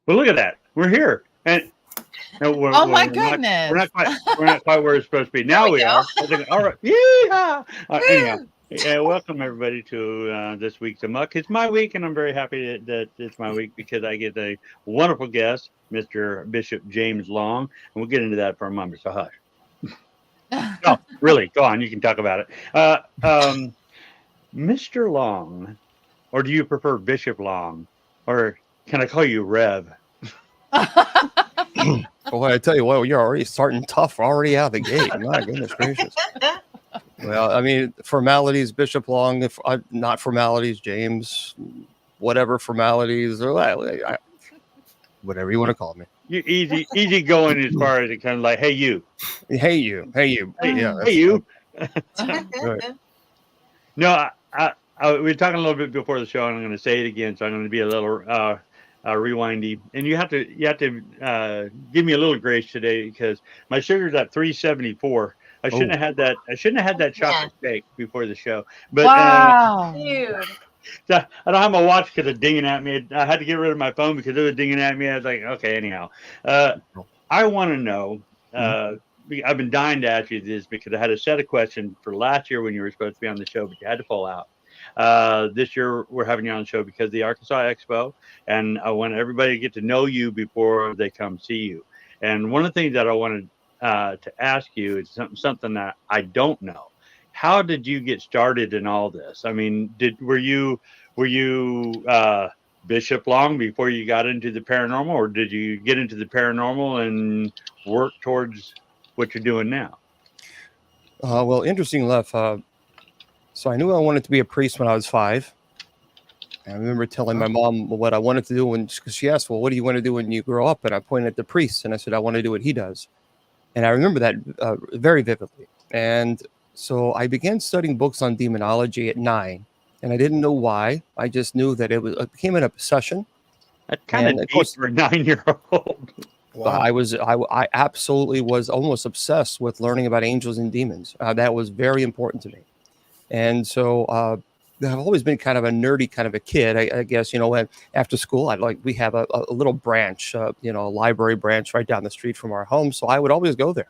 Well, look at that. We're here, and no, Oh my we're goodness. not quite where we're supposed to be. There Now we we go. are. I think, all right. Yeah. Anyhow, Woo! yeah, welcome everybody to this week's A.M.O.K. It's my week, and I'm very happy that it's my week because I get a wonderful guest, Mr. Bishop James Long, and we'll get into that for a moment. So hush. No, really, go on. You can talk about it. Mr. Long, or do you prefer Bishop Long, or can I call you Rev? Boy, I tell you what, you're already starting tough already out of the gate. My goodness gracious. Well, I mean, formalities, Bishop Long, if not formalities, James, whatever formalities, or whatever you want to call me. You easy going as far as it kind of like, hey you, Hey, you. Yeah, hey you. right. No, we were talking a little bit before the show, and I'm going to say it again, so I'm going to be a little rewindy. And you have to give me a little grace today because my sugar's at 374. I shouldn't have had that. I shouldn't have had that chocolate shake before the show. But Wow. Dude. I don't have my watch because it's dinging at me. I had to get rid of my phone because it was dinging at me. I was like, okay, anyhow. I want to know. I've been dying to ask you this because I had a set of questions for last year when you were supposed to be on the show, but you had to pull out. This year we're having you on the show because of the Arkansas Expo, and I want everybody to get to know you before they come see you. And one of the things that I wanted to ask you is something that I don't know. How did you get started in all this? I mean, were you Bishop Long before you got into the paranormal, or did you get into the paranormal and work towards what you're doing now? Well, interesting enough. So I knew I wanted to be a priest when I was 5. I remember telling my mom what I wanted to do when she asked, well, what do you want to do when you grow up? And I pointed at the priest and I said, I want to do what he does. And I remember that very vividly. And so I began studying books on demonology at 9. And I didn't know why. I just knew that it became an obsession. That kind of deep for a 9-year-old. Wow. I absolutely was almost obsessed with learning about angels and demons. That was very important to me. And so I've always been kind of a nerdy kind of a kid. I guess, when after school, we have a little branch, a library branch right down the street from our home. So I would always go there.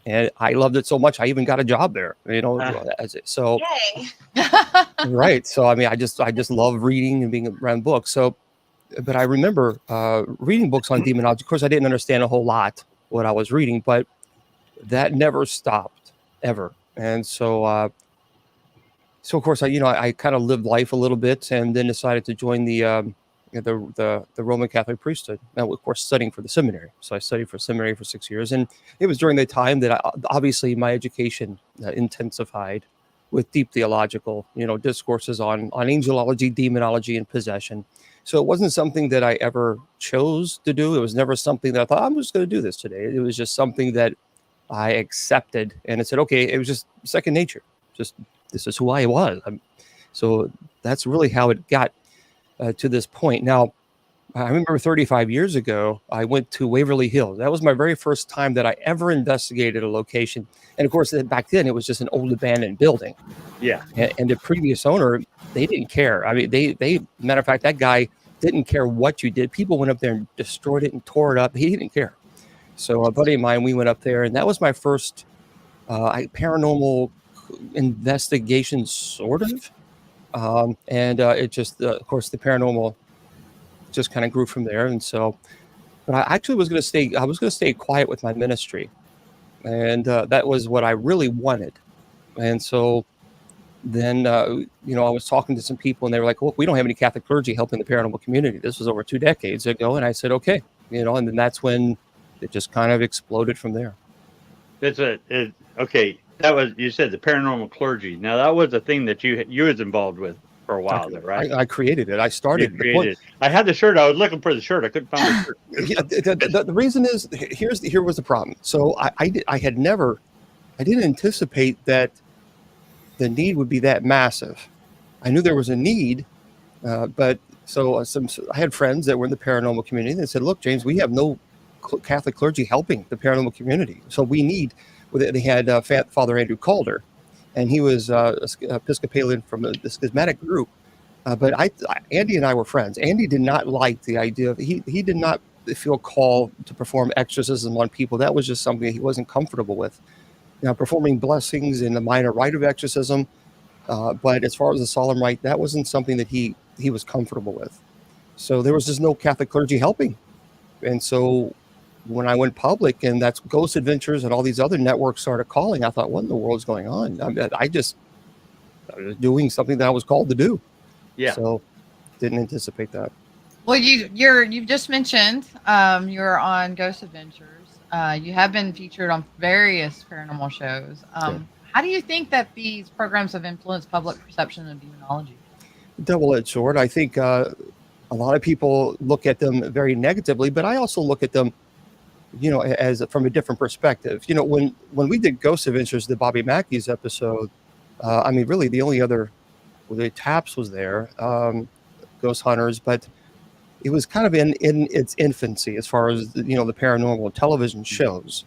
And I loved it so much. I even got a job there, so. Yay. Right. So, I mean, I just love reading and being around books. So, but I remember reading books on demonology. Of course, I didn't understand a whole lot what I was reading, but that never stopped ever. And so, of course, I kind of lived life a little bit, and then decided to join the Roman Catholic priesthood. Now, of course, studying for the seminary. So I studied for seminary for 6 years, and it was during the time that obviously my education intensified with deep theological, discourses on angelology, demonology, and possession. So it wasn't something that I ever chose to do. It was never something that I thought, I'm just going to do this today. It was just something that I accepted, and it said, okay, it was just second nature. Just, this is who I was. So that's really how it got to this point. Now, I remember 35 years ago, I went to Waverly Hills. That was my very first time that I ever investigated a location. And of course, back then, it was just an old abandoned building. Yeah. And the previous owner, they didn't care. I mean, they matter of fact, that guy didn't care what you did. People went up there and destroyed it and tore it up. He didn't care. So a buddy of mine, we went up there, and that was my first paranormal investigation, sort of. And it just, of course, the paranormal just kind of grew from there. And so, but I actually was going to stay quiet with my ministry. And that was what I really wanted. And so then, I was talking to some people, and they were like, look, we don't have any Catholic clergy helping the paranormal community. This was over 2 decades ago. And I said, okay, and then that's when it just kind of exploded from there. Okay. That was, you said the paranormal clergy. Now that was a thing that you was involved with for a while, right? I created it. I started it. I had the shirt. I was looking for the shirt. I couldn't find the shirt. Yeah, the reason is here was the problem. So I didn't anticipate that the need would be that massive. I knew there was a need, but so I had friends that were in the paranormal community that said, look, James, we have no Catholic clergy helping the paranormal community. So we need. They had Father Andrew Calder, and he was Episcopalian from the schismatic group. But Andy and I were friends. Andy did not like the idea of he did not feel a call to perform exorcism on people. That was just something he wasn't comfortable with. Performing blessings in the minor rite of exorcism, but as far as the solemn rite, that wasn't something that he was comfortable with. So there was just no Catholic clergy helping. And so when I went public, and that's Ghost Adventures and all these other networks started calling, I thought, what in the world is going on? I was doing something that I was called to do. Yeah. So didn't anticipate that. Well, you've just mentioned you're on Ghost Adventures. You have been featured on various paranormal shows. How do you think that these programs have influenced public perception of demonology? Double-edged sword. I think a lot of people look at them very negatively, but I also look at them, as from a different perspective. When we did Ghost Adventures, the Bobby Mackey's episode, really the only other, the Taps was there, Ghost Hunters, but it was kind of in its infancy as far as the paranormal television shows,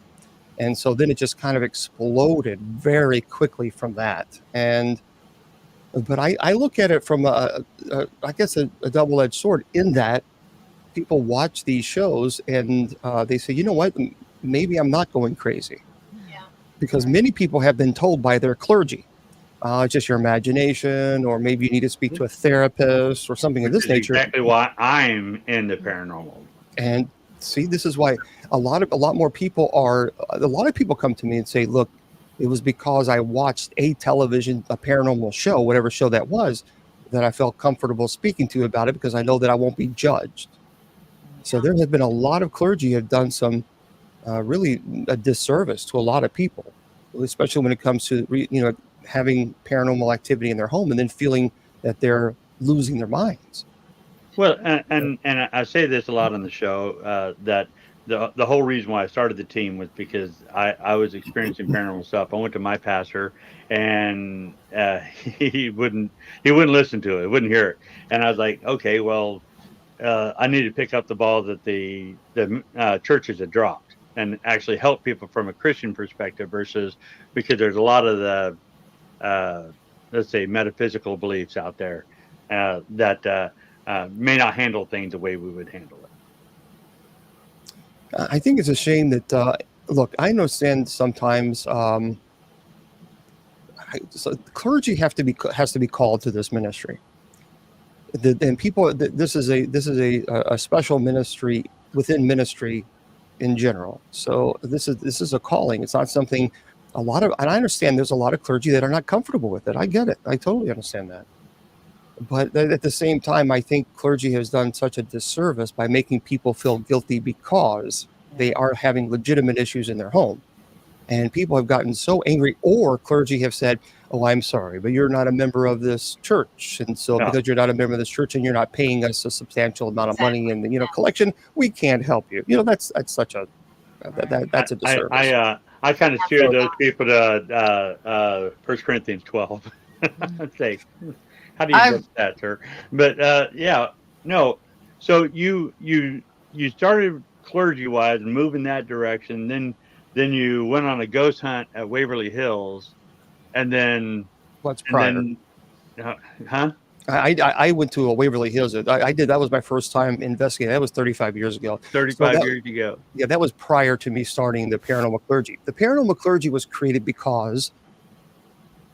and so then it just kind of exploded very quickly from that. But I look at it from I guess a double-edged sword, in that people watch these shows and they say, you know what, maybe I'm not going crazy. Yeah. Because many people have been told by their clergy, just your imagination, or maybe you need to speak to a therapist or something of this nature. Exactly why I'm in the paranormal. And see, this is why a lot more people come to me and say, look, it was because I watched a paranormal show, whatever show that was, that I felt comfortable speaking to about it, because I know that I won't be judged. So there have been a lot of clergy have done some really a disservice to a lot of people, especially when it comes to having paranormal activity in their home and then feeling that they're losing their minds. Well, and I say this a lot on the show, that the whole reason why I started the team was because I was experiencing paranormal stuff. I went to my pastor, and he wouldn't listen to it, wouldn't hear it. And I was like, okay, well, I need to pick up the ball that the churches had dropped, and actually help people from a Christian perspective, versus, because there's a lot of the let's say metaphysical beliefs out there that may not handle things the way we would handle it. I think it's a shame that look, I understand sometimes clergy has to be called to this ministry. And people, this is a special ministry within ministry in general. So this is a calling. It's not something and I understand there's a lot of clergy that are not comfortable with it. I get it. I totally understand that. But at the same time, I think clergy has done such a disservice by making people feel guilty because they are having legitimate issues in their home. And people have gotten so angry, or clergy have said, oh, I'm sorry, but you're not a member of this church. And so because you're not a member of this church and you're not paying us a substantial amount of money in the collection, we can't help you. That's such a that's a disservice. I kind of steer those people to 1 Corinthians 12. Say, how do you get that, sir? But no. So you started clergy wise and move in that direction. Then you went on a ghost hunt at Waverly Hills, and then what's prior? Huh? I went to a Waverly Hills. I did. That was my first time investigating. That was 35 years ago. 35 years ago. Yeah, that was prior to me starting the paranormal clergy. The paranormal clergy was created because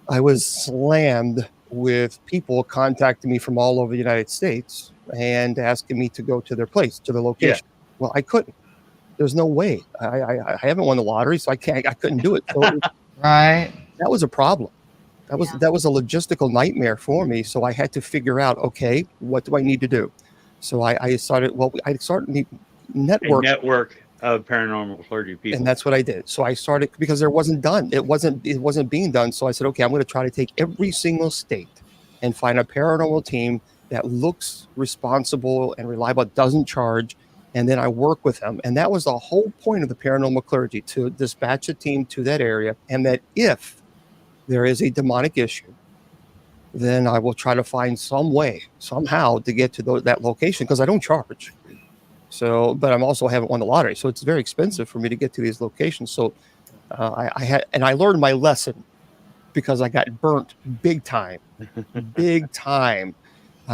I was slammed with people contacting me from all over the United States and asking me to go to their place, to the location. Yeah. Well, I couldn't. There's no way. I haven't won the lottery, so I couldn't do it. So right. That was a problem. That was a logistical nightmare for me. So I had to figure out, okay, what do I need to do? So I started the network. A network of paranormal clergy people. And that's what I did. So I started, because it wasn't done. It wasn't being done. So I said, okay, I'm going to try to take every single state and find a paranormal team that looks responsible and reliable, doesn't charge. And then I work with them. And that was the whole point of the paranormal clergy, to dispatch a team to that area. And that if there is a demonic issue, then I will try to find some way, somehow, to get to that location, because I don't charge. So, but I'm also haven't won the lottery, so it's very expensive for me to get to these locations. So I learned my lesson, because I got burnt big time,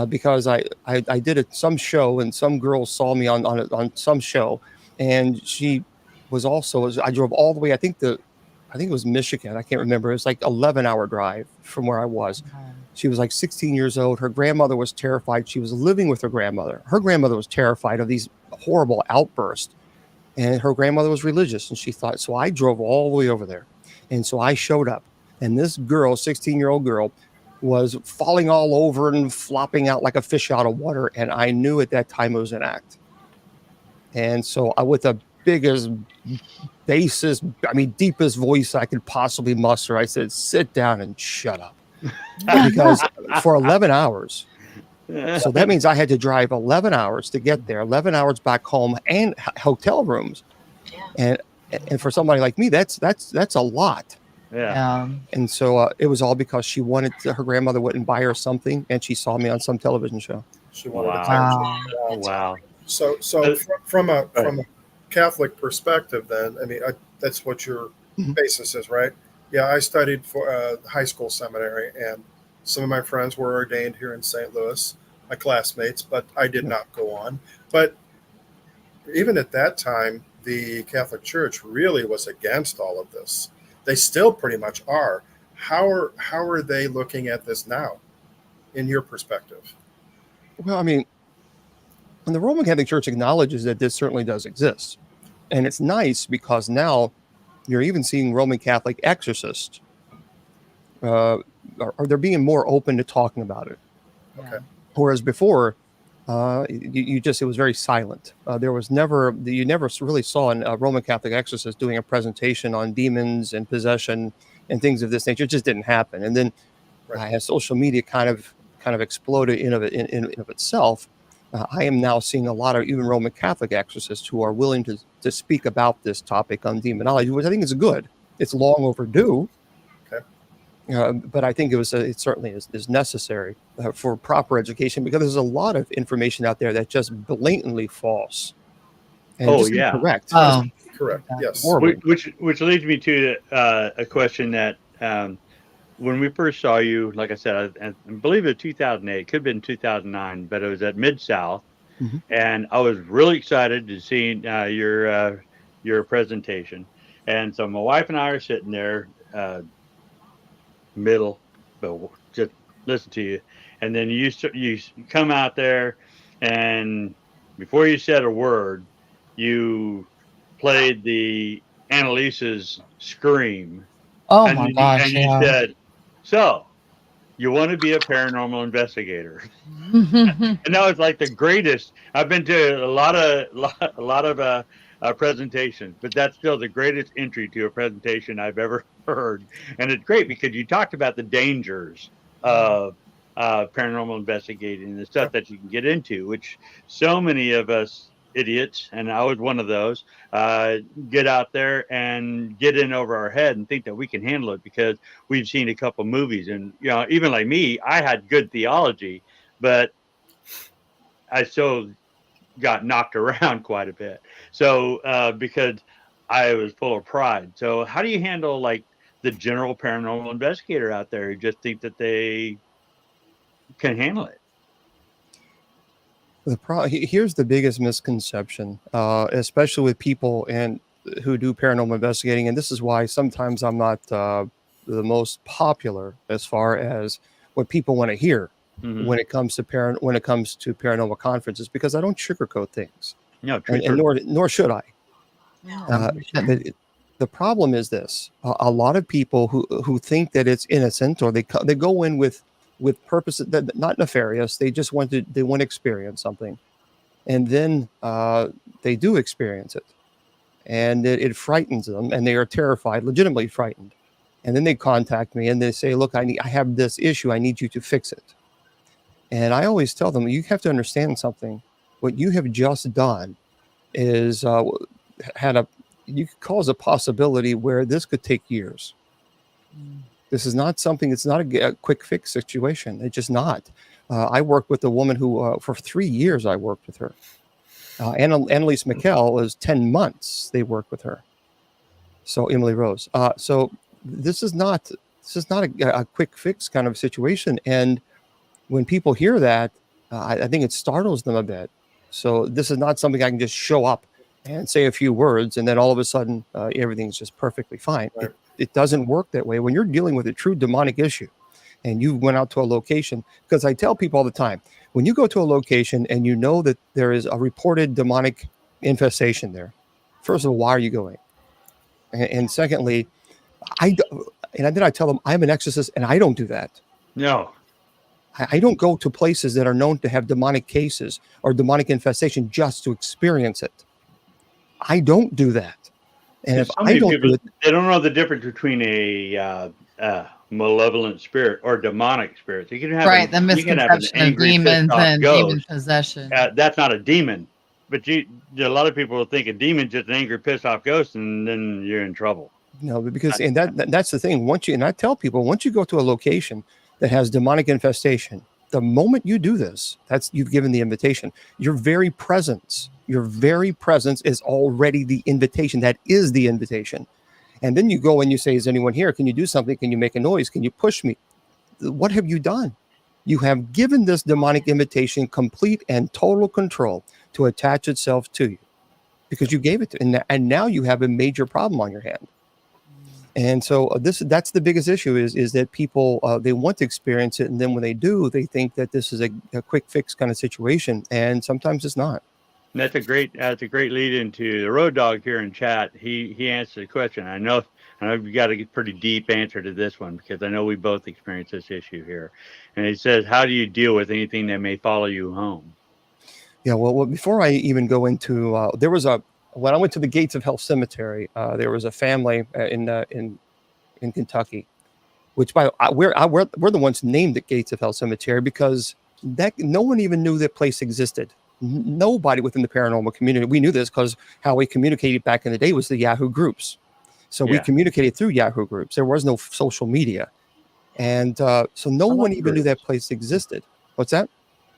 because I did some show, and some girl saw me on some show, and she was also, I drove all the way, I think it was Michigan. I can't remember. It was like 11-hour drive from where I was. She was like 16 years old. Her grandmother was terrified. She was living with her grandmother. Her grandmother was terrified of these horrible outbursts. And her grandmother was religious. And she thought, so I drove all the way over there. And so I showed up. And this girl, 16-year-old girl, was falling all over and flopping out like a fish out of water. And I knew at that time it was an act. And so with the biggest, bassest, deepest voice I could possibly muster, I said, sit down and shut up. Because for 11 hours, so that means I had to drive 11 hours to get there, 11 hours back home, and hotel rooms. And for somebody like me, that's a lot. Yeah. And so it was all because she wanted her grandmother wouldn't buy her something, and she saw me on some television show. She wanted Wow. attention. Wow. So from a Catholic perspective, then, that's what your basis is, right? Yeah, I studied for high school seminary, and some of my friends were ordained here in St. Louis, my classmates, but I did not go on. But even at that time, the Catholic Church really was against all of this. They still pretty much are. How are they looking at this now, in your perspective? Well, and the Roman Catholic Church acknowledges that this certainly does exist. And it's nice because now you're even seeing Roman Catholic exorcists. Or they're being more open to talking about it. Okay. Whereas before, it was very silent. You never really saw a Roman Catholic exorcist doing a presentation on demons and possession and things of this nature. It just didn't happen. And then as social media kind of exploded in of itself, I am now seeing a lot of even Roman Catholic exorcists who are willing to speak about this topic on demonology, which I think is good. It's long overdue. But I think it certainly is necessary for proper education, because there's a lot of information out there that's just blatantly false and incorrect. Correct. Yes. Which leads me to a question that when we first saw you, like I said, I believe it was 2008, it could have been 2009, but it was at Mid-South, and I was really excited to see your presentation. And so my wife and I are sitting there, middle, but just listen to you, and then you come out there, and before you said a word, you played the Annalise's scream. Oh and my then gosh! you said, "So, you want to be a paranormal investigator?" And that was like the greatest. I've been to a lot of presentations, but that's still the greatest entry to a presentation I've ever heard. And it's great because you talked about the dangers of paranormal investigating and the stuff that you can get into, which so many of us idiots, and I was one of those, get out there and get in over our head and think that we can handle it because we've seen a couple movies. And even like me, I had good theology, but I still got knocked around quite a bit. So because I was full of pride. So how do you handle like the general paranormal investigator out there who just think that they can handle it? Here's the biggest misconception, especially with people who do paranormal investigating, and this is why sometimes I'm not the most popular as far as what people want to hear when it comes to paranormal conferences, because I don't sugarcoat things. No, and nor should I. The problem is this: a lot of people who think that it's innocent, or they go in with purposes that not nefarious. They just want to experience something, and then they do experience it, and it frightens them, and they are terrified, legitimately frightened. And then they contact me and they say, "Look, I have this issue. I need you to fix it." And I always tell them, you have to understand something. What you have just done is you could cause a possibility where this could take years. This is not something. It's not a quick fix situation. It's just not. I worked with a woman who, for 3 years, I worked with her. Annalise McKell was 10 months. They worked with her. So Emily Rose. So this is not a quick fix kind of situation. And when people hear that, I think it startles them a bit. So this is not something I can just show up and say a few words and then all of a sudden everything's just perfectly fine. Right. It doesn't work that way. When you're dealing with a true demonic issue and you went out to a location, because I tell people all the time, when you go to a location and you know that there is a reported demonic infestation there, first of all, why are you going? And secondly, and then I tell them I'm an exorcist and I don't do that. No. I don't go to places that are known to have demonic cases or demonic infestation just to experience it. I don't do that. And if So I many don't people, do it, they don't know the difference between a malevolent spirit or demonic spirit. You can have Right, the you can have an misconception of angry, pissed demons off and demon ghost. possession. That's not a demon, but a lot of people will think a demon's just an angry, pissed off ghost, and then you're in trouble. no, because and that's the thing. And I tell people, once you go to a location that has demonic infestation, the moment you do this, you've given the invitation. Your very presence is already the invitation. That is the invitation. And then you go and you say, is anyone here? Can you do something? Can you make a noise? Can you push me? What have you done? You have given this demonic invitation complete and total control to attach itself to you because you gave it to, and now you have a major problem on your hand. And so that's the biggest issue is that people they want to experience it, and then when they do, they think that this is a quick fix kind of situation, and sometimes it's not. That's a great lead into the road dog here in chat. He answered the question. I know you got a pretty deep answer to this one because I know we both experience this issue here. And he says, how do you deal with anything that may follow you home? Yeah, well before I even go into when I went to the Gates of Hell Cemetery, there was a family in Kentucky, which we're the ones named at Gates of Hell Cemetery because that no one even knew that place existed. Nobody within the paranormal community. We knew this because how we communicated back in the day was the Yahoo groups. So we communicated through Yahoo groups. There was no social media, and so no one even knew that place existed. What's that?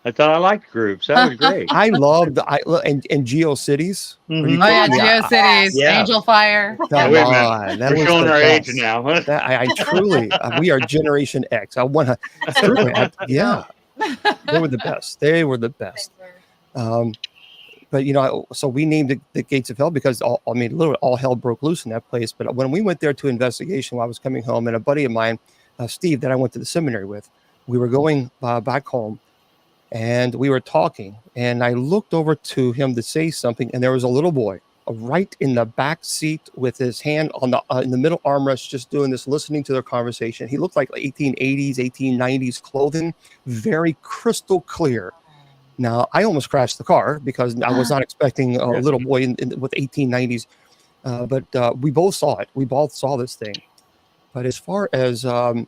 I thought I liked groups. That was great. I loved and GeoCities. Mm-hmm. Oh yeah, GeoCities, Yeah. Angel Fire. Come Wait a on, minute. We're showing our age now. I truly, we are Generation X. I want to, truly, yeah, they were the best. They were the best. But so we named it the Gates of Hell because literally all hell broke loose in that place. But when we went there to investigation, while I was coming home, and a buddy of mine, Steve, that I went to the seminary with, we were going back home. And we were talking, and I looked over to him to say something, and there was a little boy right in the back seat with his hand on the in the middle armrest, just doing this, listening to their conversation. He looked like 1880s, 1890s clothing, very crystal clear. Now, I almost crashed the car because I was not expecting a little boy with 1890s, but we both saw it. We both saw this thing. But as far as when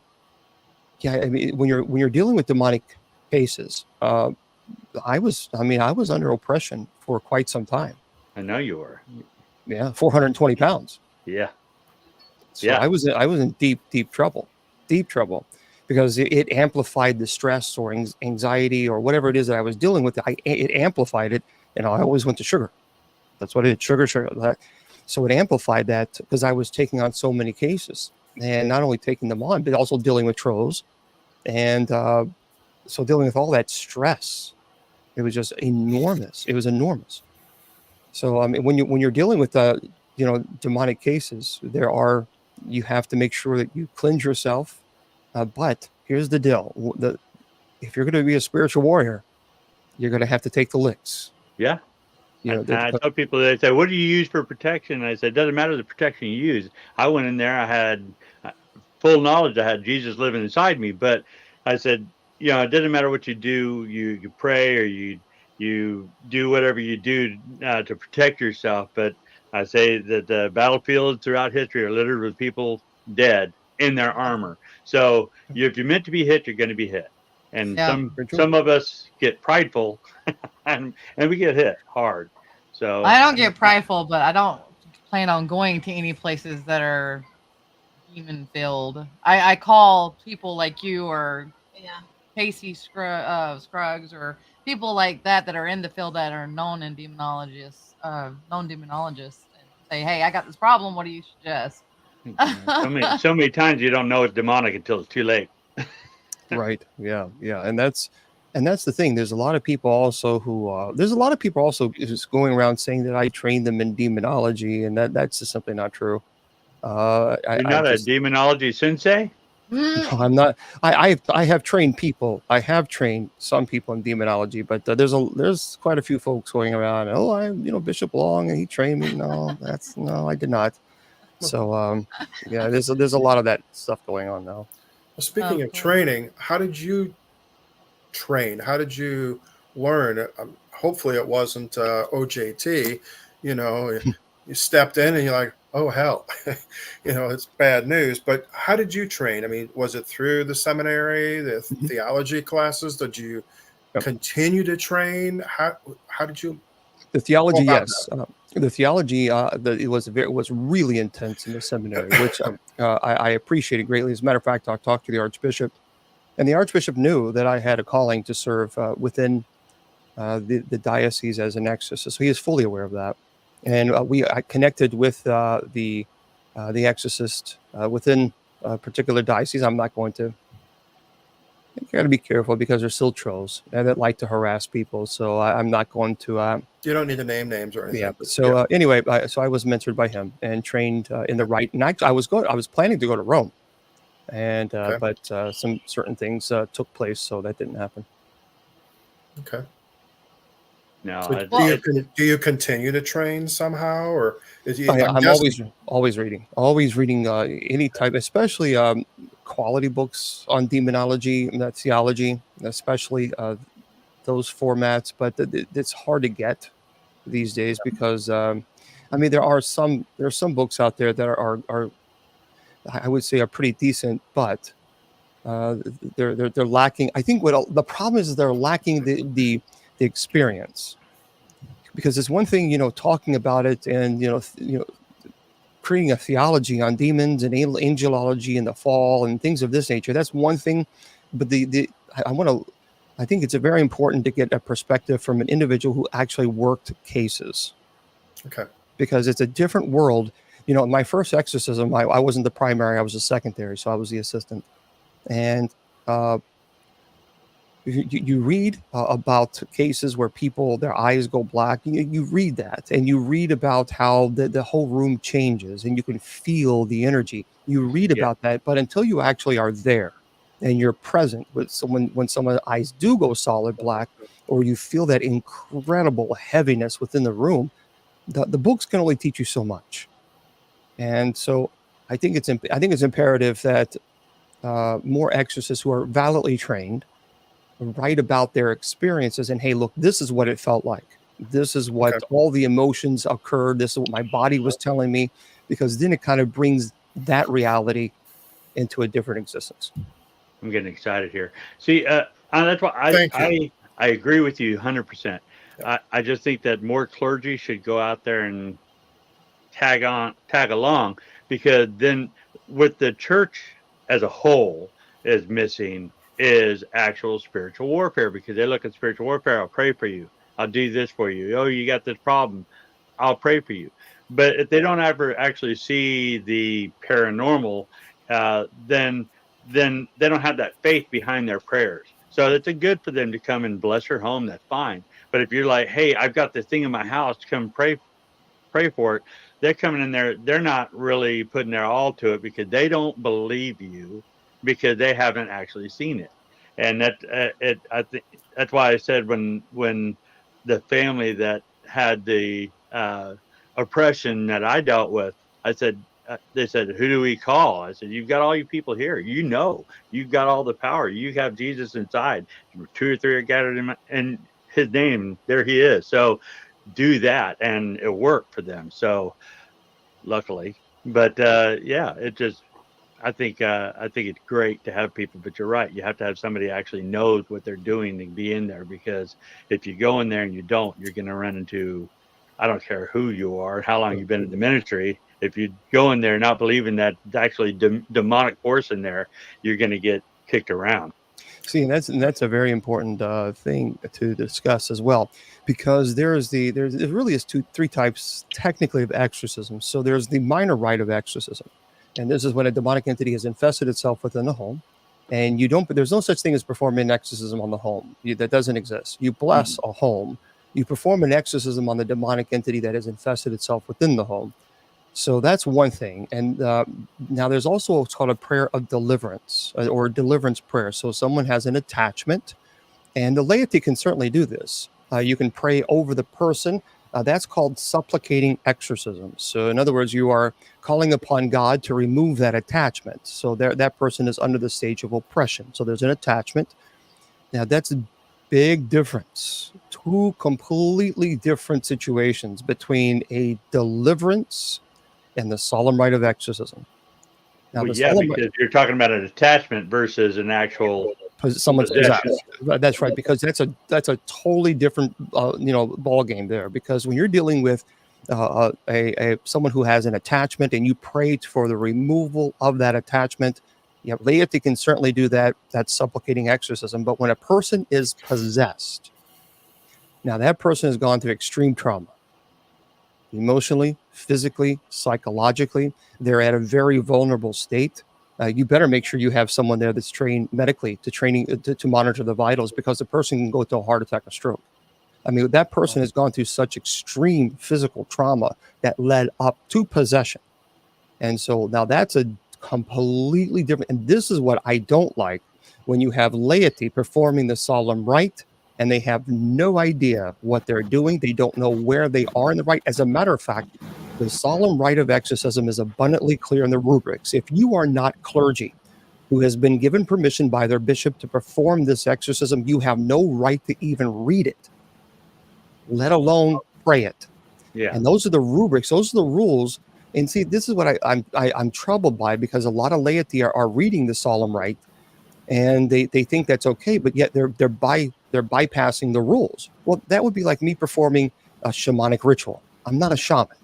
you're dealing with demonic cases, I was under oppression for quite some time. I know you were. Yeah, 420 pounds. Yeah. So I was in deep trouble, because it amplified the stress or anxiety or whatever it is that I was dealing with. It amplified it, and I always went to sugar. That's what it is, sugar. So it amplified that because I was taking on so many cases, and not only taking them on, but also dealing with trolls, and so dealing with all that stress, it was just enormous. It was enormous. So when you're dealing with demonic cases, you have to make sure that you cleanse yourself. But here's the deal: if you're going to be a spiritual warrior, you're going to have to take the licks. Yeah. I tell people, they say, "What do you use for protection?" And I said, "It doesn't matter the protection you use." I went in there, I had full knowledge. I had Jesus living inside me, but I said, it doesn't matter what you do. You pray or you do whatever you do to protect yourself. But I say that the battlefields throughout history are littered with people dead in their armor. So if you're meant to be hit, you're going to be hit. And some of us get prideful, and we get hit hard. So I don't get prideful, but I don't plan on going to any places that are demon filled. I call people like you or Casey Scruggs or people like that are in the field that are known demonologists, and say, "Hey, I got this problem. What do you suggest?" so many times you don't know it's demonic until it's too late. Right. Yeah. And And that's the thing. There's a lot of people also who just going around saying that I trained them in demonology, and that's just simply not true. You're not a demonology sensei? No, I'm not. I have trained people. I have trained some people in demonology, but there's quite a few folks going around. Oh, I'm Bishop Long, and he trained me. No, I did not. So yeah, there's a lot of that stuff going on now. Well, speaking of training, how did you train? How did you learn? Hopefully, it wasn't OJT. You know, you stepped in and you're like, oh hell, it's bad news. But how did you train? I mean, was it through the seminary, the theology classes? Did you continue to train? How did you? The theology, yes. The theology, it was really intense in the seminary, which I appreciated greatly. As a matter of fact, I talked to the Archbishop, and the Archbishop knew that I had a calling to serve within the diocese as an exorcist. So he is fully aware of that, and I connected with the exorcist within a particular diocese. I'm not going to. You got to be careful because they're still trolls that like to harass people. So I'm not going to. You don't need to name names or anything. Yeah. So anyway, so I was mentored by him and trained in the right. And I was planning to go to Rome, and but some certain things took place, so that didn't happen. Okay. No. So do you continue to train somehow, or I'm always reading any type, especially quality books on demonology and theology, especially those formats. But it's hard to get these days because there are some books out there that are I would say are pretty decent, but they're lacking. I think what the problem is they're lacking the experience, because it's one thing talking about it and creating a theology on demons and angelology and the fall and things of this nature. That's one thing, but I think it's very important to get a perspective from an individual who actually worked cases. Okay. Because it's a different world. My first exorcism, I wasn't the primary, I was the secondary, so I was the assistant. And you read about cases where people, their eyes go black. You read that, and you read about how the whole room changes, and you can feel the energy. You read about that, but until you actually are there and you're present with someone, when someone's eyes do go solid black, or you feel that incredible heaviness within the room, the books can only teach you so much. And so I think it's imperative that more exorcists who are validly trained write about their experiences and, hey, look, this is what it felt like. This is what all the emotions occurred. This is what my body was telling me, because then it kind of brings that reality into a different existence. I'm getting excited here. See, that's why I agree with you 100%. I just think that more clergy should go out there and tag along, because then what the church as a whole is missing is actual spiritual warfare, because they look at spiritual warfare. I'll pray for you. I'll do this for you. Oh, you got this problem. I'll pray for you. But if they don't ever actually see the paranormal, then they don't have that faith behind their prayers. So it's good for them to come and bless your home. That's fine. But if you're like, hey, I've got this thing in my house, come pray for it. They're coming in there. They're not really putting their all to it, because they don't believe you, because they haven't actually seen it. And I think that's why I said when the family that had the oppression that I dealt with, I said, they said, who do we call? I said, you've got all you people here. You've got all the power. You have Jesus inside. 2 or 3 are gathered in his name. There he is. So do that, and it worked for them. So luckily, but I think it's great to have people, but you're right. You have to have somebody actually knows what they're doing to be in there, because if you go in there and you don't, you're going to run into, I don't care who you are, how long you've been in the ministry. If you go in there not believing that it's actually demonic force in there, you're going to get kicked around. See, and that's a very important thing to discuss as well, because there really is 3 types technically of exorcism. So there's the minor rite of exorcism, and this is when a demonic entity has infested itself within the home, And you don't. There's no such thing as performing an exorcism on the home. That doesn't exist. You bless a home. You perform an exorcism on the demonic entity that has infested itself within the home. So that's one thing. And now there's also what's called a prayer of deliverance or deliverance prayer. So someone has an attachment, and the laity can certainly do this. You can pray over the person. That's called supplicating exorcism. So in other words, you are calling upon God to remove that attachment. So that person is under the stage of oppression. So there's an attachment. Now that's a big difference. Two completely different situations between a deliverance and the solemn rite of exorcism. Now, Well, yeah, because you're talking about an attachment versus an actual someone's possession. possessed. That's right, because that's a totally different ball game there. Because when you're dealing with someone who has an attachment and you pray for the removal of that attachment, laity can certainly do that. That's supplicating exorcism. But when a person is possessed, now that person has gone through extreme trauma. Emotionally, physically, psychologically, they're at a very vulnerable state. You better make sure you have someone there that's trained medically to monitor the vitals, because the person can go to a heart attack or stroke. I mean, that person has gone through such extreme physical trauma that led up to possession. And so now that's a completely different. And this is what I don't like, when you have laity performing the solemn rite and they have no idea what they're doing. They don't know where they are in the rite. As a matter of fact, the solemn rite of exorcism is abundantly clear in the rubrics. If you are not clergy who has been given permission by their bishop to perform this exorcism, you have no right to even read it, let alone pray it. Yeah. And those are the rubrics. Those are the rules. And see, this is what I'm troubled by, because a lot of laity are reading the solemn rite, and they think that's okay, but yet they're bypassing the rules. Well, that would be like me performing a shamanic ritual. I'm not a shaman.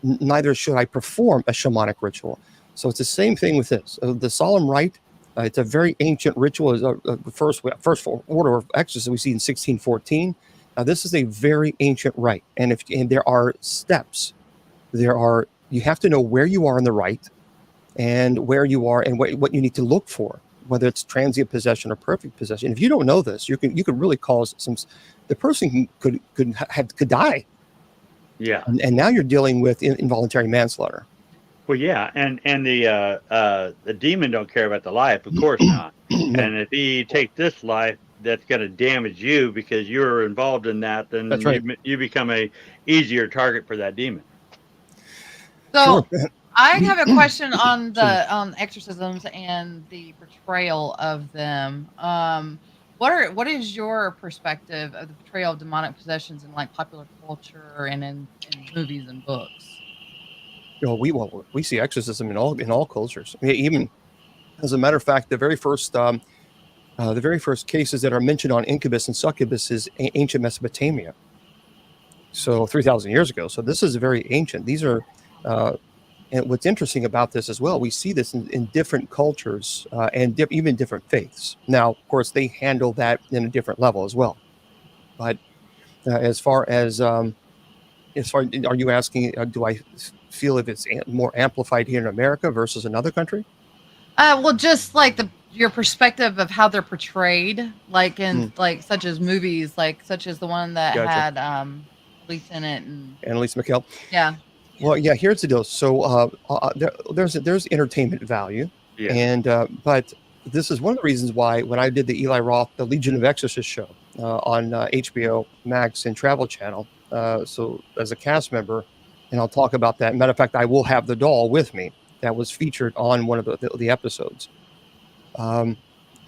Neither should I perform a shamanic ritual. So it's the same thing with this. The solemn rite, it's a very ancient ritual. Is the first order of exorcism we see in 1614. This is a very ancient rite, and there are steps. You have to know where you are in the rite, and where you are, and what you need to look for, whether it's transient possession or perfect possession. If you don't know this, you could really cause the person could die. Yeah. And now you're dealing with involuntary manslaughter. Well, yeah, and the demon don't care about the life, of course not. No. And if he takes this life, that's going to damage you because you're involved in that. Then That's right. you become a easier target for that demon. So Sure. I have a question on the exorcisms and the portrayal of them. What is your perspective of the portrayal of demonic possessions in like popular culture and in movies and books? We see exorcism in all cultures. I mean, even as a matter of fact, the very first cases that are mentioned on incubus and succubus is ancient Mesopotamia. So 3,000 years ago. So this is very ancient. These are, and what's interesting about this as well, we see this in different cultures and even different faiths. Now, of course, they handle that in a different level as well. But as far as are you asking, do I feel if it's more amplified here in America versus another country? Well, just like your perspective of how they're portrayed, like in like such as movies, such as the one that Gotcha. had Elise in it, and Annalise McKell. yeah. Well, yeah. Here's the deal. So there's entertainment value, Yeah. and but this is one of the reasons why when I did the Eli Roth, the Legion of Exorcists show on HBO Max and Travel Channel, so as a cast member, and I'll talk about that. Matter of fact, I will have the doll with me that was featured on one of the episodes.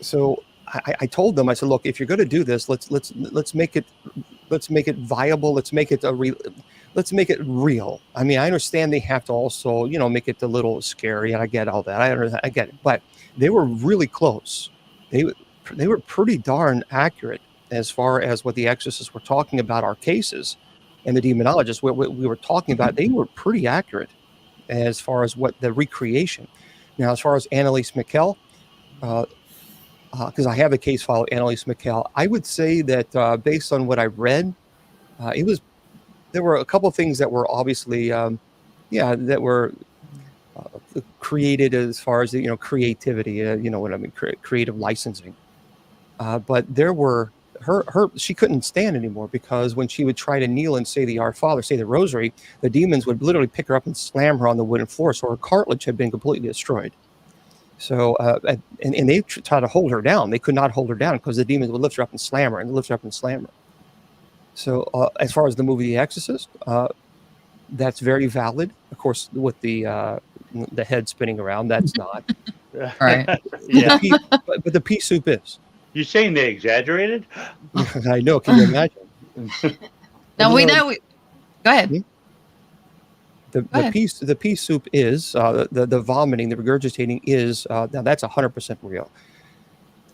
So I told them, I said, look, if you're going to do this, let's make it viable. Let's make it real. I mean, I understand they have to also, make it a little scary, and I get all that. I get it, but they were really close. They were pretty darn accurate as far as what the exorcists were talking about our cases, and the demonologists, what we were talking about. They were pretty accurate as far as what the recreation. Now, as far as Annalise McKell, because I have a case file of Annalise McKell, I would say that based on what I read, there were a couple of things that were obviously, that were created as far as creativity, you know what I mean, creative licensing. But there were she couldn't stand anymore, because when she would try to kneel and say the Our Father, say the Rosary, the demons would literally pick her up and slam her on the wooden floor. So her cartilage had been completely destroyed. So and they tried to hold her down. They could not hold her down, because the demons would lift her up and slam her, and lift her up and slam her. So as far as the movie The Exorcist, that's very valid. Of course, with the head spinning around, that's not. Right. Yeah. But the pea soup is. You saying they exaggerated? I know. Can you imagine? Now we know. Go ahead. The pea soup is the vomiting, the regurgitating is now that's 100% real.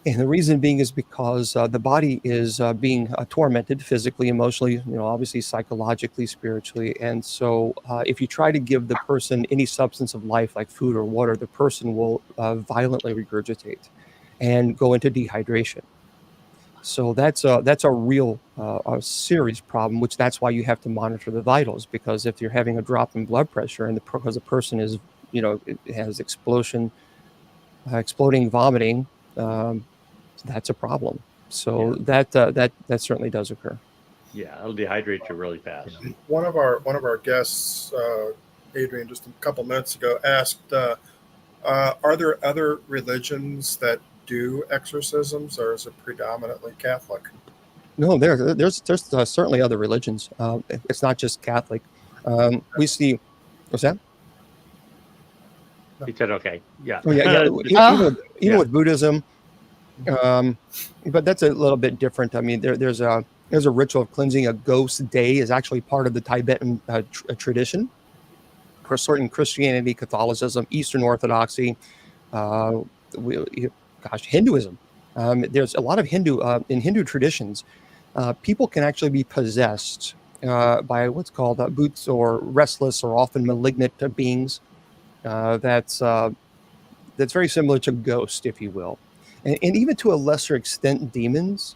And the reason being is because the body is being tormented physically, emotionally, obviously psychologically, spiritually. And so if you try to give the person any substance of life like food or water, the person will violently regurgitate and go into dehydration. So that's a real a serious problem, which that's why you have to monitor the vitals, because if you're having a drop in blood pressure and because the person is, it has exploding vomiting, that's a problem. So that certainly does occur. Yeah, it'll dehydrate you really fast. One of our guests, Adrian, just a couple minutes ago, asked, "Are there other religions that do exorcisms, or is it predominantly Catholic?" No, there's certainly other religions. It's not just Catholic. We see. What's that? He said, "Okay, yeah." Oh, yeah. Even with Buddhism. But that's a little bit different. I mean, there's a ritual of cleansing. A ghost day is actually part of the Tibetan tradition. Of course, certain Christianity, Catholicism, Eastern Orthodoxy, Hinduism. There's a lot of in Hindu traditions. People can actually be possessed by what's called bhuts, or restless or often malignant beings. That's very similar to ghost, if you will. And even to a lesser extent, demons,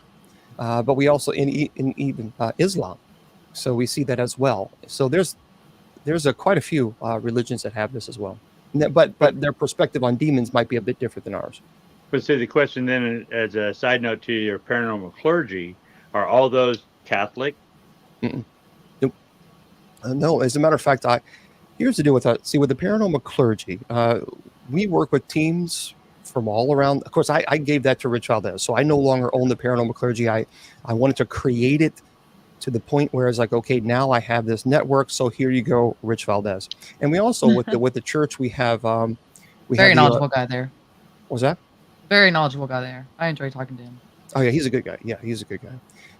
but we also in even Islam, so we see that as well. So there's quite a few religions that have this as well, but their perspective on demons might be a bit different than ours. But so the question then, as a side note to your paranormal clergy, are all those Catholic? Nope. No, as a matter of fact, here's the deal with with the paranormal clergy. We work with teams from all around. Of course, I gave that to Rich Valdez, so I no longer own the paranormal clergy. I wanted to create it to the point where it's like, okay, now I have this network, so here you go, Rich Valdez. And we also with the church we have very knowledgeable guy there. What was that? Very knowledgeable guy there. I enjoy talking to him. Oh yeah, he's a good guy. Yeah, he's a good guy.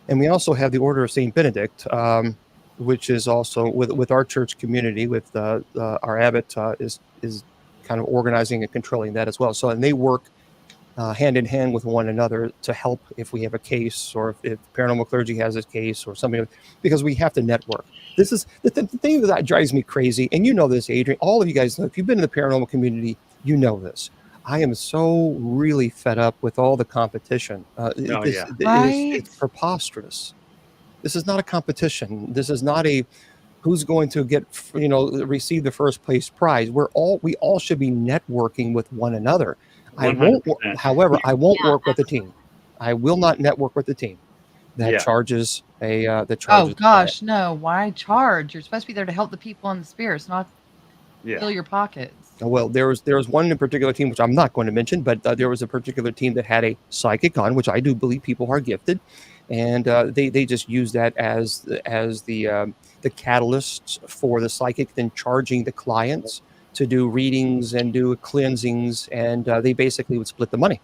And we also have the Order of Saint Benedict, which is also with our church community. With our abbot is kind of organizing and controlling that as well. So, and they work hand in hand with one another to help if we have a case, or if paranormal clergy has a case or something, because we have to network. This is the thing that drives me crazy. And you know this, Adrian, all of you guys know, if you've been in the paranormal community, you know this. I am so really fed up with all the competition. It's preposterous. This is not a competition. This is not a who's going to get, receive the first place prize. We all should be networking with one another. 100%. However, I won't work with a team. I will not network with a team that charges Oh gosh, no! Why charge? You're supposed to be there to help the people in the spirits, not fill your pockets. Well, there was one in particular team, which I'm not going to mention, but there was a particular team that had a psychic on, which I do believe people are gifted, and they just use that as the catalyst for the psychic then charging the clients to do readings and do cleansings, and they basically would split the money.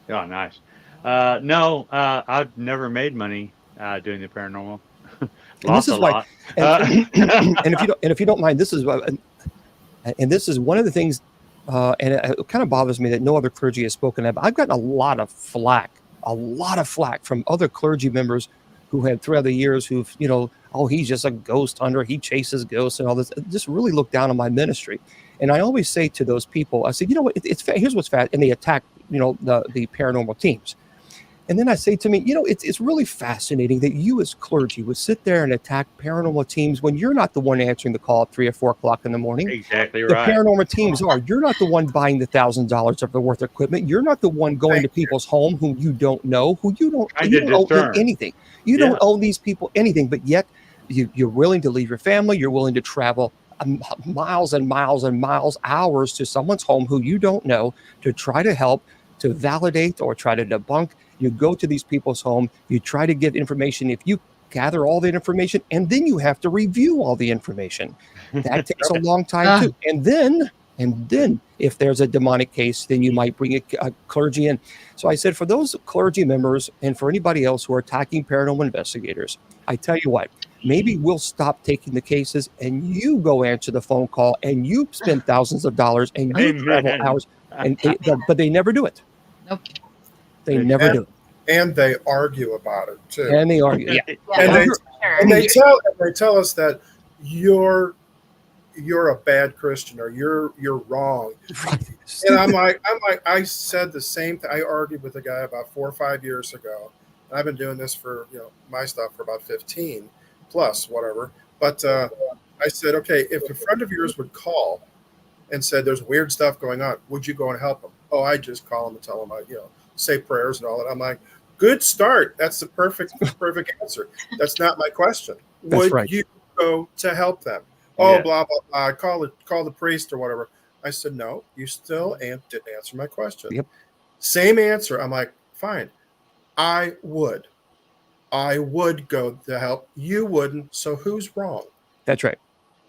Oh, nice. No, I've never made money doing the paranormal. Lost a lot. And if you don't mind, this is one of the things, and it kind of bothers me that no other clergy has spoken about. I've gotten a lot of flack from other clergy members who have throughout the years who've, oh, he's just a ghost hunter, he chases ghosts and all this, just really look down on my ministry. And I always say to those people, I say, you know what, here's what's fat, and they attack, the paranormal teams. And then I say to me, it's really fascinating that you as clergy would sit there and attack paranormal teams when you're not the one answering the call at 3 or 4 o'clock in the morning. Exactly The right. paranormal teams are. You're not the one buying the $1,000 of the worth of equipment. You're not the one going to people's home who you don't know, who you don't Trying to owe them discern. anything. You Yeah. don't owe these people anything, but yet you're willing to leave your family. You're willing to travel miles and miles and miles, hours to someone's home who you don't know to try to help, to validate or try to debunk. You go to these people's home, you try to get information. If you gather all that information, and then you have to review all the information, that takes a long time too. And then if there's a demonic case, then you might bring a clergy in. So I said, for those clergy members and for anybody else who are attacking paranormal investigators, I tell you what, maybe we'll stop taking the cases and you go answer the phone call and you spend thousands of dollars and you travel hours, but they never do it. Nope. They never do it. And they argue about it too. And they argue, yeah. And they tell us that you're a bad Christian or you're wrong. Right. And I'm like, I said the same thing. I argued with a guy about 4 or 5 years ago. And I've been doing this for my stuff for about 15 plus whatever. But I said, okay, if a friend of yours would call and said there's weird stuff going on, would you go and help them? Oh, I just call them and tell them say prayers and all that. I'm like, good start. That's the perfect answer. That's not my question. Would you go to help them? Oh, blah, blah, blah. Call the priest or whatever. I said, no, you still didn't answer my question. Yep. Same answer. I'm like, fine. I would go to help. You wouldn't. So who's wrong? That's right.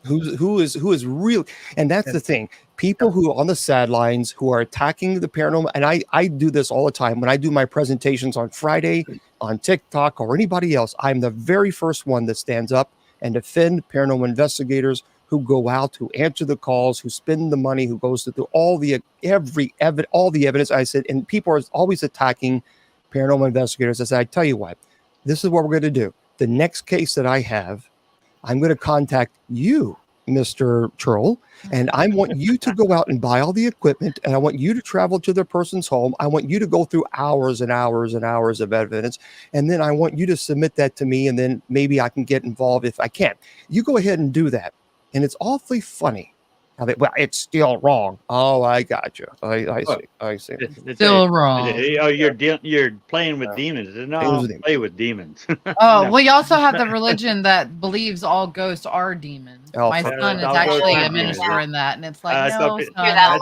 Who is real? And that's the thing. People who are on the sidelines who are attacking the paranormal, and I do this all the time when I do my presentations on Friday on TikTok or anybody else. I'm the very first one that stands up and defend paranormal investigators who go out, who answer the calls, who spend the money, who goes to do all the evidence. I said, and people are always attacking paranormal investigators. I said, I tell you what, this is what we're going to do. The next case that I have, I'm going to contact you, Mr. Churl, and I want you to go out and buy all the equipment, and I want you to travel to the person's home. I want you to go through hours and hours and hours of evidence, and then I want you to submit that to me, and then maybe I can get involved if I can. You go ahead and do that. And it's awfully funny. Well, it's still wrong. Oh, I got you. I see. It's still wrong. Oh, you're playing with demons. No, play with demons. Oh, no. We also have the religion that believes all ghosts are demons. My son is actually a minister in that, and it's like, no, son, had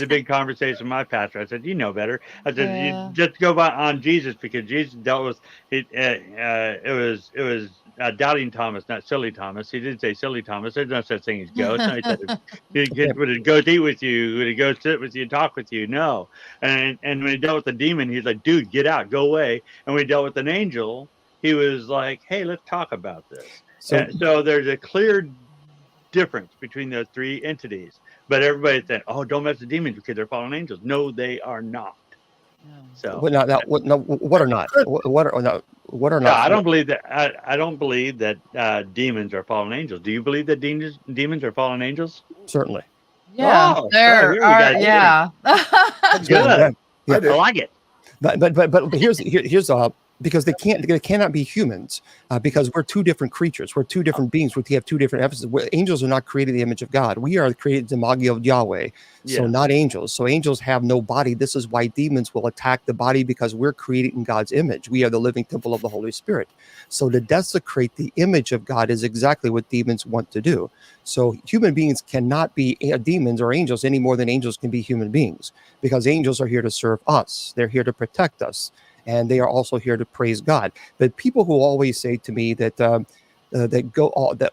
a big conversation with my pastor. I said, you know better. I said, you just go on Jesus, because Jesus dealt with it. It was doubting Thomas, not silly Thomas. He didn't say silly Thomas. There's no such thing as ghosts. No, he said, would it go eat with you? Would it go sit with you, talk with you? No. And when he dealt with the demon, he's like, dude, get out, go away. And when he dealt with an angel, he was like, hey, let's talk about this. So there's a clear difference between those three entities. But everybody said, oh, don't mess with demons because they're fallen angels. No, they are not. So what are not? What are not? No, I don't believe that. I don't believe that demons are fallen angels. Do you believe that demons are fallen angels? Certainly. Yeah, yeah. Good. I like it. But here's because they cannot be humans because we're two different creatures. We're two different beings. We have two different emphases. Angels are not created in the image of God. We are created in the image of Yahweh. So not angels. So angels have no body. This is why demons will attack the body, because we're created in God's image. We are the living temple of the Holy Spirit. So to desecrate the image of God is exactly what demons want to do. So human beings cannot be demons or angels any more than angels can be human beings, because angels are here to serve us. They're here to protect us. And they are also here to praise God. But people who always say to me that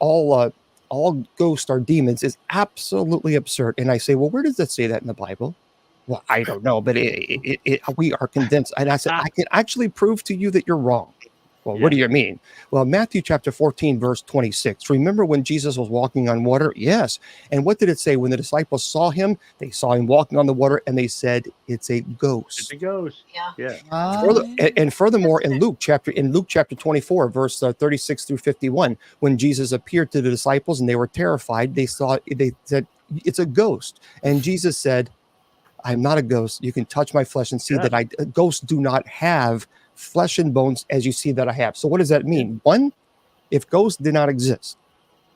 all ghosts are demons is absolutely absurd. And I say, well, where does it say that in the Bible? Well, I don't know, but we are convinced. And I said, I can actually prove to you that you're wrong. Well, what do you mean? Well, Matthew chapter 14, verse 26. Remember when Jesus was walking on water? Yes. And what did it say? When the disciples saw him, they saw him walking on the water, and they said, it's a ghost. It's a ghost. Yeah. Furthermore, in Luke chapter 24, verse 36 through 51, when Jesus appeared to the disciples and they were terrified, they said, it's a ghost. And Jesus said, I'm not a ghost. You can touch my flesh and see Yeah. that ghosts do not have flesh and bones as you see that I have. So what does that mean? One, if ghosts did not exist,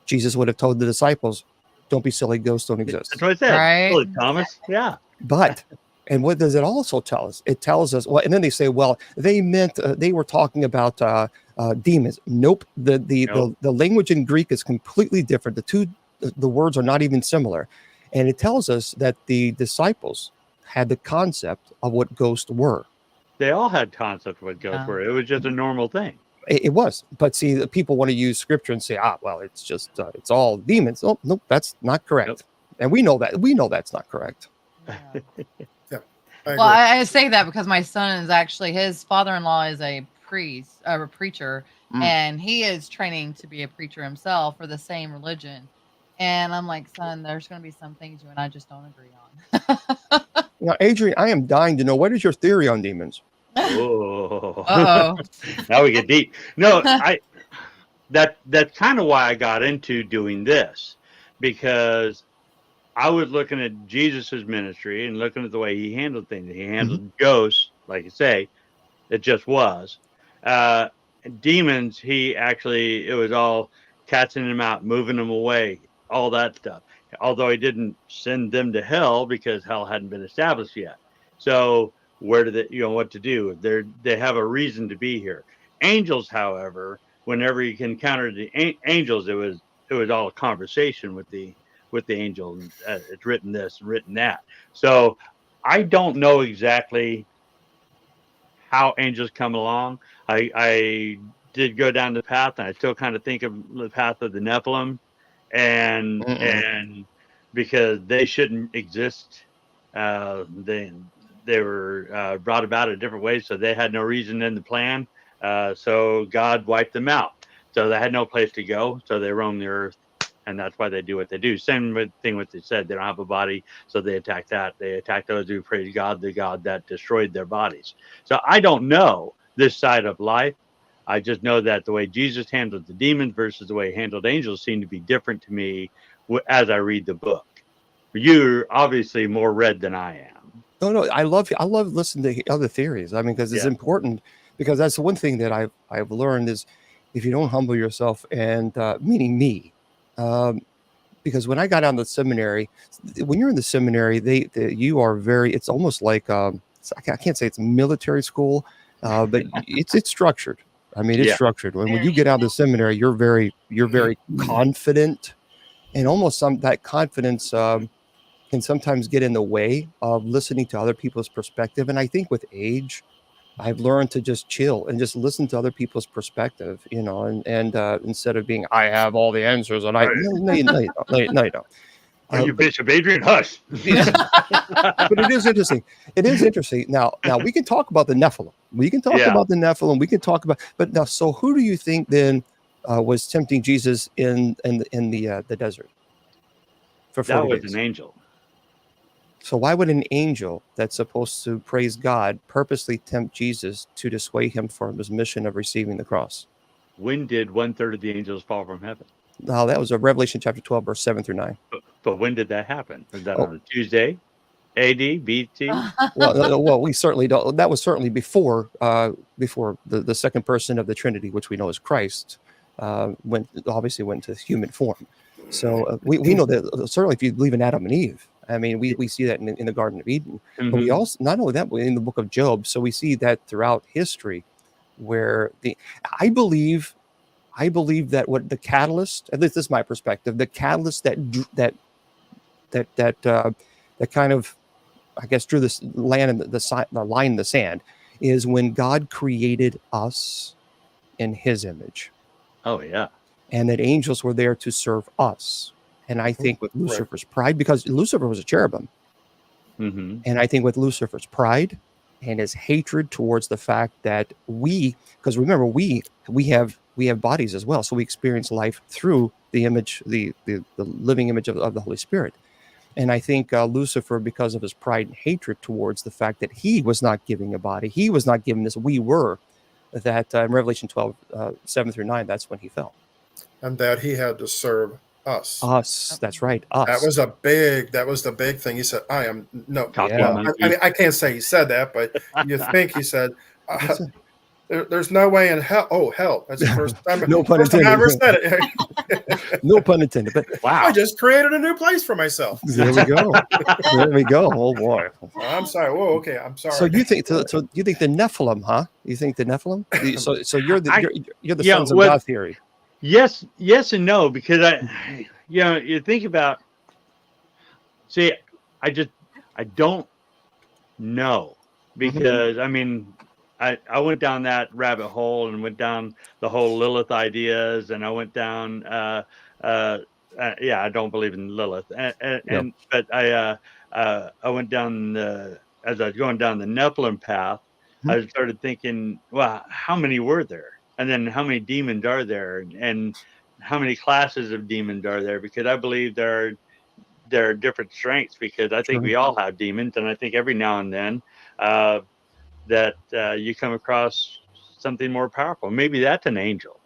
Jesus would have told the disciples, don't be silly, ghosts don't exist. That's what I said. Right. Holy Thomas. Yeah. But, and what does it also tell us? It tells us, well, and then they say, well, they meant, they were talking about demons. Nope. The language in Greek is completely different. The words are not even similar. And it tells us that the disciples had the concept of what ghosts were. They all had concepts of what ghosts were. It was just a normal thing. It was. But see, the people want to use scripture and say, well, it's just, it's all demons. Oh, nope, that's not correct. Nope. And we know that. We know that's not correct. Yeah. Well, I say that because my son is actually, his father-in-law is a priest, a preacher, and he is training to be a preacher himself for the same religion. And I'm like, son, there's going to be some things you and I just don't agree on. Now, Adrian, I am dying to know, what is your theory on demons? Oh, Uh-oh. Now we get deep. No, that's kind of why I got into doing this, because I was looking at Jesus's ministry and looking at the way he handled things. He handled ghosts, like you say, it just was. Demons, it was all catching them out, moving them away, all that stuff. Although he didn't send them to hell because hell hadn't been established yet. So where did what to do? They have a reason to be here. Angels, however, whenever you encountered the angels, it was all a conversation with the angel. It's written this, written that. So I don't know exactly how angels come along. I did go down the path, and I still kind of think of the path of the Nephilim, and because they shouldn't exist, they were brought about in different ways, so they had no reason in the plan. So God wiped them out. So they had no place to go, so they roamed the earth, and that's why they do what they do. Same thing what they said. They don't have a body, so they attack that. They attack those who praise God, the God that destroyed their bodies. So I don't know this side of life. I just know that the way Jesus handled the demons versus the way he handled angels seem to be different to me as I read the book. You're obviously more read than I am. No, I love listening to other theories. I mean, because it's important, because that's the one thing that I've learned is, if you don't humble yourself, and meaning me, because when I got out of the seminary, when you're in the seminary, you are very, it's almost like, I can't say it's military school, but it's structured. I mean, it's structured. When you get out of the seminary, you're very confident, and almost that confidence can sometimes get in the way of listening to other people's perspective. And I think with age, I've learned to just chill and just listen to other people's perspective, and instead of being, I have all the answers, and no, you don't. Are you Bishop Adrian? Hush. But it is interesting. It is interesting. Now we can talk about the Nephilim. We can talk about the Nephilim. We can talk about, but now, so who do you think then was tempting Jesus in the desert for 40 days? That was an angel. So why would an angel that's supposed to praise God purposely tempt Jesus to dissuade him from his mission of receiving the cross? When did 1/3 of the angels fall from heaven? Now, that was Revelation chapter 12, verse 7 through 9. But when did that happen? Was that on a Tuesday? A.D., B.C.? Well, we certainly don't. That was certainly before the second person of the Trinity, which we know as Christ, went to human form. So we know that certainly if you believe in Adam and Eve, I mean, we see that in the Garden of Eden. But we also, not only that, but in the book of Job. So we see that throughout history, where I believe that what the catalyst, at least this is my perspective, the catalyst that kind of, I guess, drew this line in the sand, is when God created us in His image. Oh yeah, and that angels were there to serve us. And I think with Lucifer's pride, because Lucifer was a cherubim, and I think with Lucifer's pride and his hatred towards the fact that because remember, we have bodies as well, so we experience life through the image, the living image of the Holy Spirit. And I think Lucifer, because of his pride and hatred towards the fact that he was not giving a body, he was not giving this, we were, that in Revelation 12, 7 through 9, that's when he fell. And that he had to serve Us. Us. That's right. That Us. was the big thing. He said, I am, no, Cocky well, monkey. I mean, I can't say he said that, but you think he said, That's it. there's no way in hell. Oh, hell. That's the first time, No pun first time I intended. ever said it. No pun intended. But Wow. I just created a new place for myself. there we go. There we go. Oh boy. I'm sorry. Whoa, okay. I'm sorry. So you think so you think the Nephilim, huh? You think the Nephilim? So you're the Yeah, sons of what- God theory. Yes and no, because you think about. See, I don't know, because I mean, I went down that rabbit hole and went down the whole Lilith ideas, and I went down. Yeah, I don't believe in Lilith, but I went down as I was going down the Nephilim path. I started thinking, well, how many were there, and then how many demons are there, and how many classes of demons are there? Because I believe there are different strengths, because I think Sure. we all have demons, and I think every now and then that you come across something more powerful. Maybe that's an angel.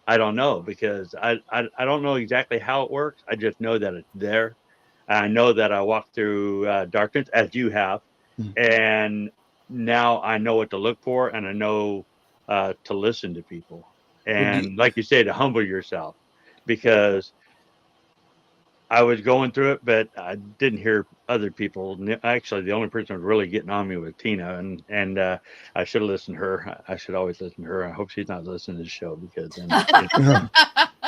I don't know, because I don't know exactly how it works. I just know that it's there. I know that I walk through darkness, as you have, and now I know what to look for, and I know to listen to people, and like you say, to humble yourself, because I was going through it, but I didn't hear other people. Actually, the only person who was really getting on me was Tina, and I should have listened to her. I should always listen to her. I hope she's not listening to the show, because then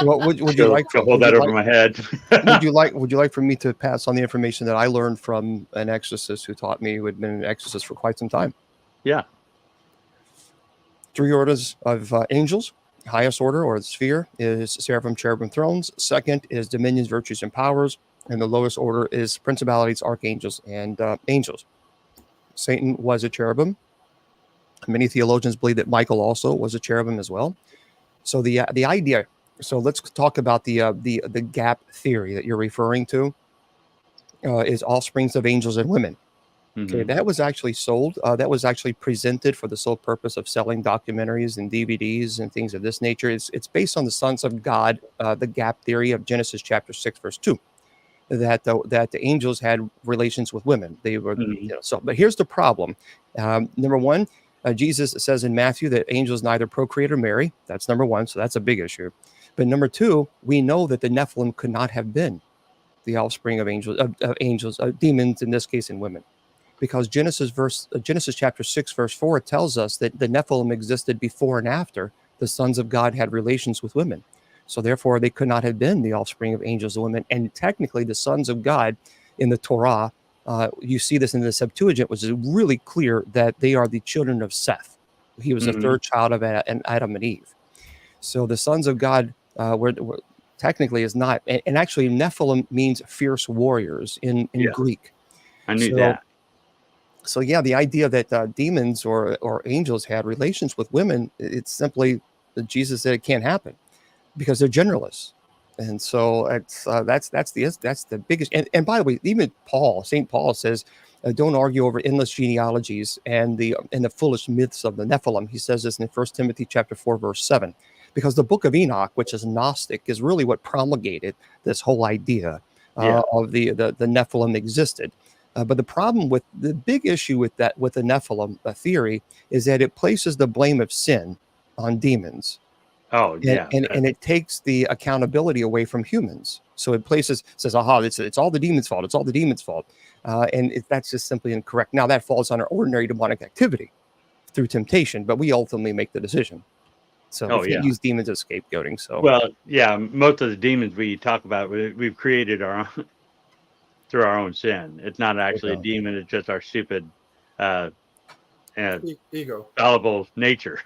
Well, would you she'll like hold that over my head. would you like for me to pass on the information that I learned from an exorcist who taught me, who had been an exorcist for quite some time? Yeah. 3 orders of angels. Highest order, or the sphere, is seraphim, cherubim, thrones. Second is dominions, virtues, and powers. And the lowest order is principalities, archangels, and angels. Satan was a cherubim. Many theologians believe that Michael also was a cherubim as well. So the idea. So let's talk about the gap theory that you're referring to. Is offsprings of angels and women. Okay, that was actually sold. That was actually presented for the sole purpose of selling documentaries and DVDs and things of this nature. It's based on the sons of God, the gap theory of Genesis chapter 6, verse 2, that the angels had relations with women. They were so. But here's the problem. Number one, Jesus says in Matthew that angels neither procreate or marry. That's number one. So that's a big issue. But number two, we know that the Nephilim could not have been the offspring of angels, demons in this case, in women. Because Genesis chapter 6, verse 4 tells us that the Nephilim existed before and after the sons of God had relations with women. So therefore, they could not have been the offspring of angels and women. And technically, the sons of God in the Torah, you see this in the Septuagint, which is really clear that they are the children of Seth. He was the third child of Adam and Eve. So the sons of God were technically is not. And actually, Nephilim means fierce warriors in Greek. I knew that. So yeah, the idea that demons or angels had relations with women, it's simply that Jesus said it can't happen because they're generalists, and so that's the biggest. And by the way, even Saint Paul says, don't argue over endless genealogies and the foolish myths of the Nephilim. He says this in 1 Timothy chapter 4, verse 7, because the book of Enoch, which is Gnostic, is really what promulgated this whole idea of the Nephilim existed. But the problem with the big issue with the Nephilim theory is that it places the blame of sin on demons. Oh yeah, and it takes the accountability away from humans. So it says, aha, it's all the demons' fault. It's all the demons' fault, that's just simply incorrect. Now that falls under ordinary demonic activity through temptation, but we ultimately make the decision. So we can't use demons as scapegoating. So well, yeah, most of the demons we talk about, we've created our own through our own sin. It's not actually a demon; it's just our stupid, ego, fallible nature.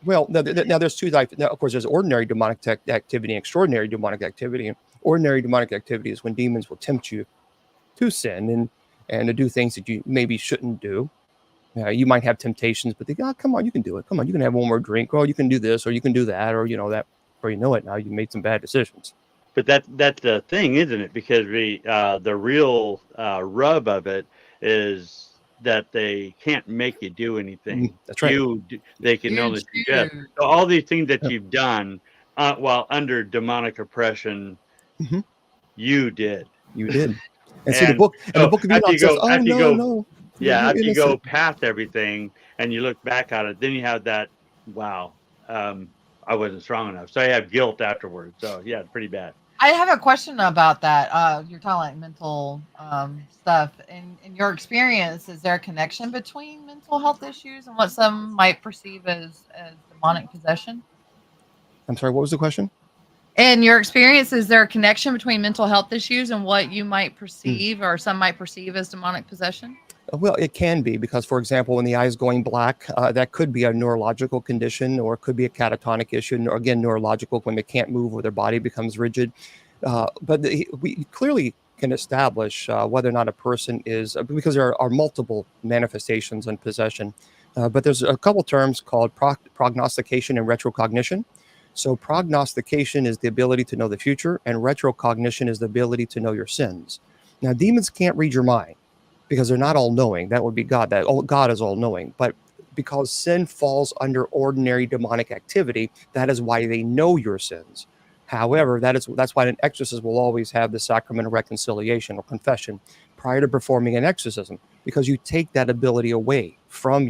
Well, now there's two types. Now, of course, there's ordinary demonic activity and extraordinary demonic activity. And ordinary demonic activity is when demons will tempt you to sin and to do things that you maybe shouldn't do. You might have temptations, but they go, oh, come on, you can do it. Come on, you can have one more drink. Oh, you can do this, or you can do that, or that. Before you know it, now you made some bad decisions. But that's the thing, isn't it? Because the real rub of it is that they can't make you do anything. That's right. They can only suggest. So all these things that you've done while under demonic oppression, Mhm. You did. You did. And see, And the book of Enoch says, "Oh no, yeah, you're after you go innocent." past everything and you look back at it, then you have that, wow, I wasn't strong enough. So I have guilt afterwards. So yeah, pretty bad. I have a question about that. You're talking like mental stuff. In your experience, is there a connection between mental health issues and what some might perceive as demonic possession? I'm sorry, what was the question? In your experience, is there a connection between mental health issues and what you might perceive or some might perceive as demonic possession? Well, it can be because, for example, when the eye is going black, that could be a neurological condition, or it could be a catatonic issue, or again, neurological, when they can't move or their body becomes rigid. But we clearly can establish whether or not a person is, because there are multiple manifestations in possession. But there's a couple terms called prognostication and retrocognition. So prognostication is the ability to know the future, and retrocognition is the ability to know your sins. Now, demons can't read your mind, because they're not all knowing. That would be God. God is all knowing. But because sin falls under ordinary demonic activity, that is why they know your sins. However, that's why an exorcist will always have the sacrament of reconciliation or confession prior to performing an exorcism, because you take that ability away from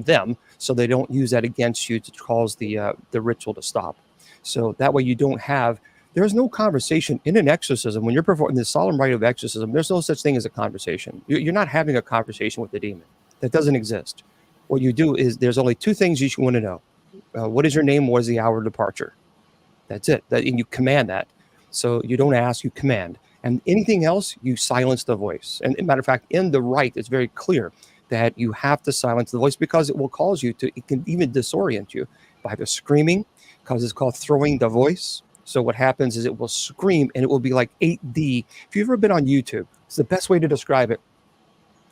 them, so they don't use that against you to cause the ritual to stop. So that way you don't have. There's no conversation in an exorcism. When you're performing the solemn rite of exorcism, there's no such thing as a conversation. You're not having a conversation with the demon. That doesn't exist. What you do is, there's only two things you should want to know. What is your name? What is the hour of departure? That's it. And you command that. So you don't ask, you command. And anything else, you silence the voice. And as a matter of fact, in the rite, it's very clear that you have to silence the voice, because it will cause you to, it can even disorient you by the screaming, because it's called throwing the voice. So what happens is it will scream, and it will be like 8D. If you've ever been on YouTube, it's the best way to describe it.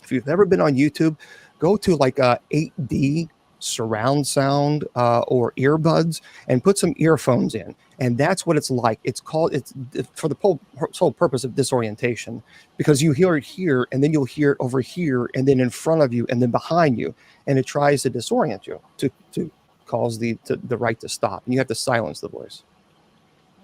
If you've ever been on YouTube, go to like a 8D surround sound or earbuds, and put some earphones in. And that's what it's like. It's for the sole purpose of disorientation, because you hear it here, and then you'll hear it over here, and then in front of you, and then behind you. And it tries to disorient you to cause the rite to stop. And you have to silence the voice.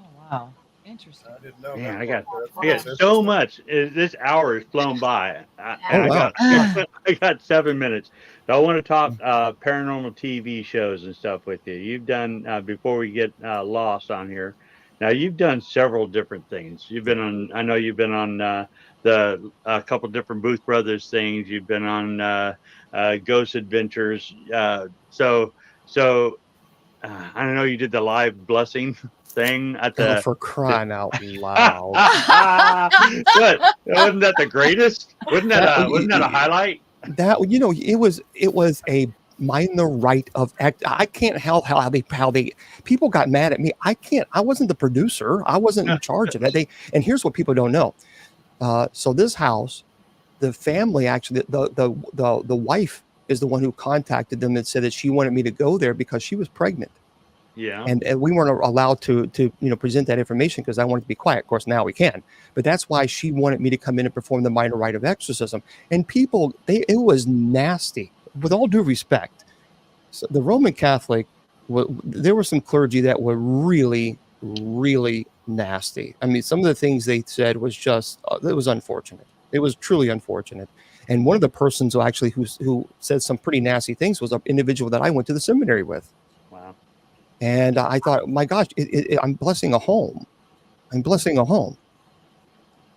Oh, wow. Interesting. I didn't know. Man, that. I got That's so much. This hour has flown by. I got 7 minutes. So I want to talk paranormal TV shows and stuff with you. You've done, before we get lost on here. Now, you've done several different things. You've been on, I know you've been on a couple different Booth Brothers things. You've been on Ghost Adventures. So I don't know, you did the live blessing thing at the. For crying out loud. What? Wasn't that the greatest? Wasn't that a highlight? That, it was a minor rite of act. I can't help how they people got mad at me. I wasn't the producer. I wasn't in charge of that. And here's what people don't know. So this house, the family, actually, the wife is the one who contacted them and said that she wanted me to go there because she was pregnant. Yeah. And we weren't allowed to present that information, because I wanted to be quiet. Of course, now we can. But that's why she wanted me to come in and perform the minor rite of exorcism. And people, it was nasty, with all due respect. So the Roman Catholic, there were some clergy that were really, really nasty. I mean, some of the things they said was just, it was unfortunate. It was truly unfortunate. And one of the persons who said some pretty nasty things was an individual that I went to the seminary with. Wow. And I thought, my gosh, I'm blessing a home. I'm blessing a home.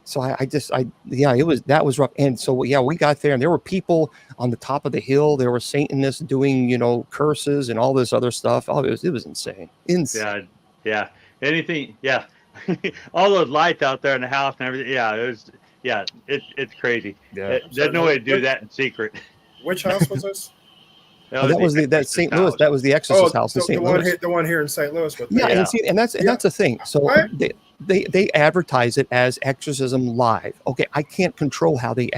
So that was rough. And so, we got there, and there were people on the top of the hill. There were Satanists doing, curses and all this other stuff. Oh, it was insane. Insane. Yeah. Anything. Yeah. All those lights out there in the house and everything. Yeah. It was. Yeah. It's crazy. Yeah. There's no way to do that in secret. Which house was this? That was St. Louis. That was the Exorcist house in St. Louis. The one here in St. Louis. But and that's the thing. So they advertise it as exorcism live. Okay, I can't control how they.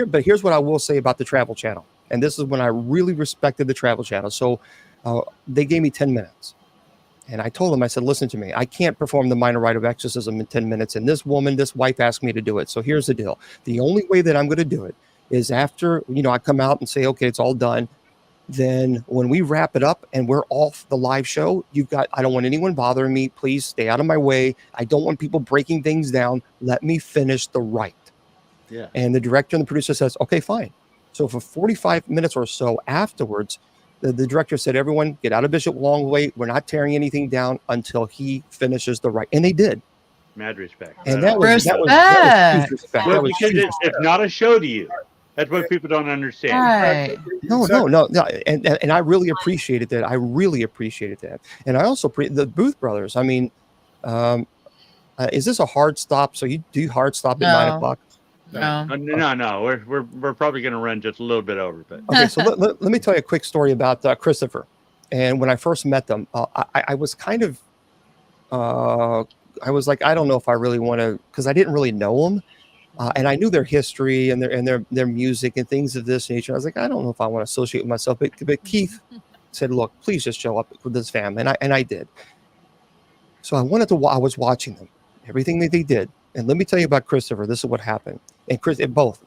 But here's what I will say about the Travel Channel. And this is when I really respected the Travel Channel. So they gave me 10 minutes. And I told them, I said, listen to me, I can't perform the minor rite of exorcism in 10 minutes. And this wife asked me to do it. So here's the deal. The only way that I'm going to do it is after, I come out and say, okay, it's all done. then when we wrap it up and we're off the live show, I don't want anyone bothering me. Please stay out of my way. I don't want people breaking things down. Let me finish the rite. Yeah. And the director and the producer says, okay, fine. So for 45 minutes or so afterwards, the director said, everyone get out of Bishop Longway. We're not tearing anything down until he finishes the rite. And they did. Mad respect. And Right that on. was huge Respect. respect. Well, That was because huge it's not a show to you. That's what people don't understand. Right. No. And I really appreciated that. I really appreciated that. And I also, the Booth brothers, I mean, is this a hard stop? So you do hard stop at 9 o'clock? No. No. We're probably going to run just a little bit over, but Okay, so let me tell you a quick story about Christopher. And when I first met them, I was kind of, I was like, I don't know if I really want to, because I didn't really know them, and I knew their history and their music and things of this nature. I was like, I don't know if I want to associate with myself. But Keith said, look, please just show up with this fam, and I did. So I was watching them, everything that they did. And let me tell you about Christopher. This is what happened. And Chris, both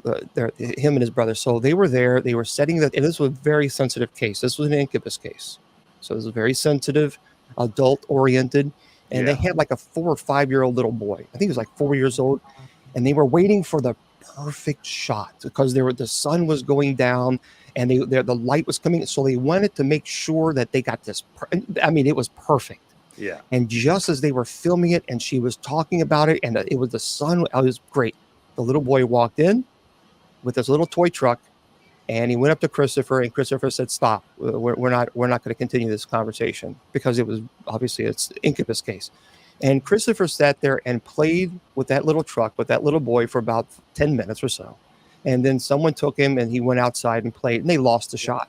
him and his brother. So they were there. They were setting that. And this was a very sensitive case. This was an incubus case. So this was very sensitive, adult oriented. And they had like a 4 or 5 year old little boy. I think he was like 4 years old. And they were waiting for the perfect shot because the sun was going down and the light was coming. So they wanted to make sure that they got this. It was perfect. Yeah. And just as they were filming it and she was talking about it and it was the sun, it was great. The little boy walked in with this little toy truck and he went up to Christopher and Christopher said, stop. We're not going to continue this conversation because it was obviously it's incubus case. And Christopher sat there and played with that little truck, with that little boy for about 10 minutes or so. And then someone took him and he went outside and played and they lost the shot.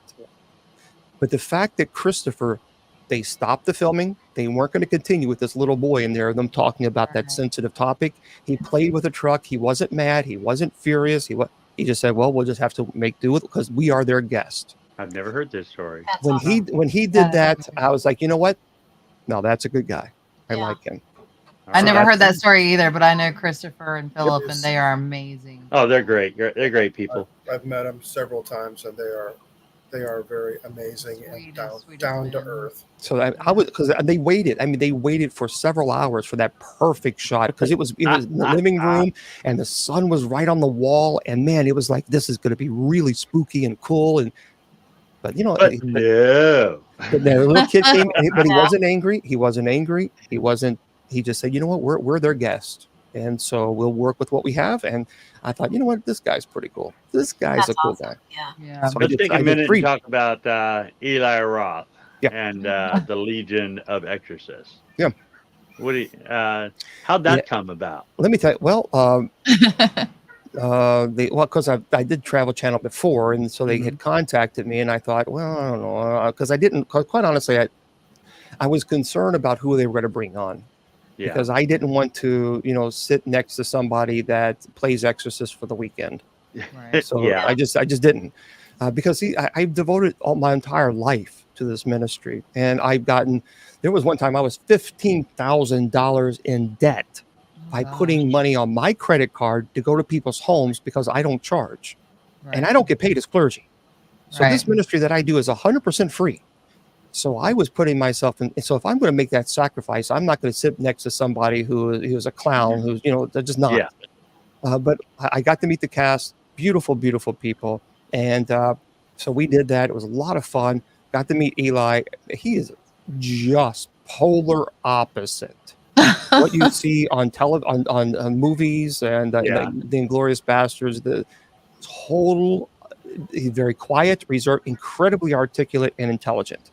But the fact that Christopher, they stopped the filming. They weren't going to continue with this little boy in there, them talking about that sensitive topic. He played with the truck. He wasn't mad. He wasn't furious. He just said, well, we'll just have to make do with it because we are their guest. I've never heard this story. When he did that, I was like, you know what? No, that's a good guy. I like him. I never heard that story either, but I know Christopher and Philip, and they are amazing. Oh, they're great. They're great people. I've met them several times, and they are very amazing and down to earth. So I was because they waited. I mean, they waited for several hours for that perfect shot because it was in the living room and the sun was right on the wall. And man, it was like this is going to be really spooky and cool. But the little kid came, but he wasn't angry. He just said, you know what, we're their guest. And so we'll work with what we have. And I thought, you know what, this guy's pretty cool. This guy's a cool guy. Yeah. So let's take a minute and talk about Eli Roth and the Legion of Exorcists. Yeah. What do you, how'd that come about? Let me tell you. Well, because I did Travel Channel before, and so they had contacted me, and I thought, well, I don't know, because I didn't. Quite honestly, I was concerned about who they were going to bring on. Yeah. Because I didn't want to, sit next to somebody that plays Exorcist for the weekend. Right. So I just didn't, because I've devoted all my entire life to this ministry, and there was one time I was $15,000 in debt by putting money on my credit card to go to people's homes because I don't charge, and I don't get paid as clergy. So this ministry that I do is 100% free. So I was putting myself in. So if I'm going to make that sacrifice, I'm not going to sit next to somebody who's a clown, who's, they're just not. Yeah. But I got to meet the cast, beautiful, beautiful people. And so we did that. It was a lot of fun. Got to meet Eli. He is just polar opposite. What you see on on movies and the Inglourious Bastards, the total, he's very quiet, reserved, incredibly articulate and intelligent.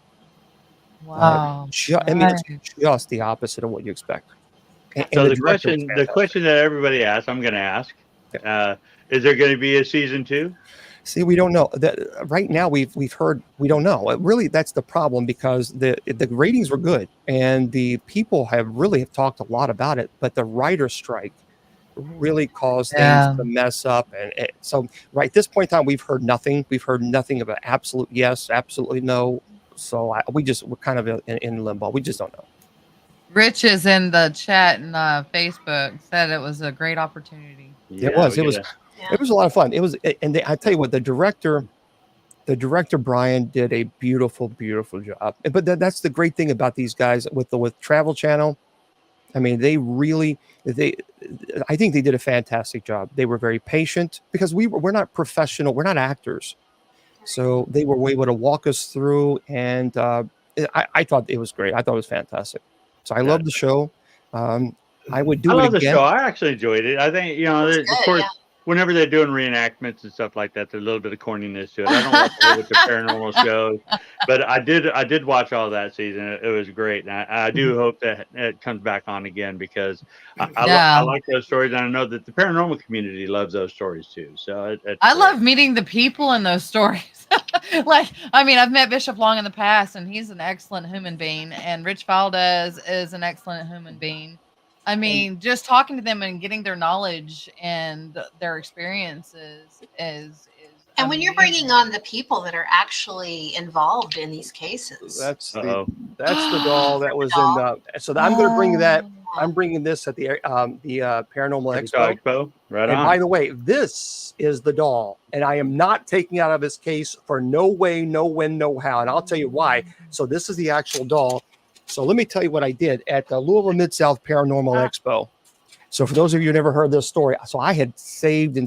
Wow. It's just the opposite of what you expect. So the question that everybody asks, I'm going to ask, is there going to be a season 2? See, we don't know. Right now, we've heard, we don't know. Really, that's the problem because the ratings were good and the people have talked a lot about it, but the writer strike really caused things to mess up. And so right at this point in time, we've heard nothing. We've heard nothing about absolute yes, absolutely no. So we're kind of in limbo. We just don't know. Rich is in the chat and Facebook said it was a great opportunity. Yeah, it was a lot of fun. It was, and I tell you what, the director the director Brian did a beautiful, beautiful job. But that's the great thing about these guys with Travel Channel. I mean, I think they did a fantastic job. They were very patient because we're not professional, we're not actors, so they were able to walk us through, and I thought it was great. I thought it was fantastic. So I love the show. I would do I it love the again. show. I actually enjoyed it. I think, of course, whenever they're doing reenactments and stuff like that, there's a little bit of corniness to it. I don't watch a whole bunch of paranormal shows, but I did watch all that season. It was great, and I do hope that it comes back on again because I like those stories, and I know that the paranormal community loves those stories too. So I love meeting the people in those stories. Like, I mean, I've met Bishop Long in the past, and he's an excellent human being, and Rich Valdez is an excellent human being. I mean, just talking to them and getting their knowledge and their experiences is and when you're bringing on the people that are actually involved in these cases. That's the doll that was in the. So I'm going to bring that. I'm bringing this at the Paranormal Expo. Right and on. By the way, this is the doll, and I am not taking out of his case for no way, no when, no how. And I'll tell you why. So this is the actual doll. So let me tell you what I did at the Louisville Mid-South Paranormal Expo. So for those of you who never heard this story, so I had saved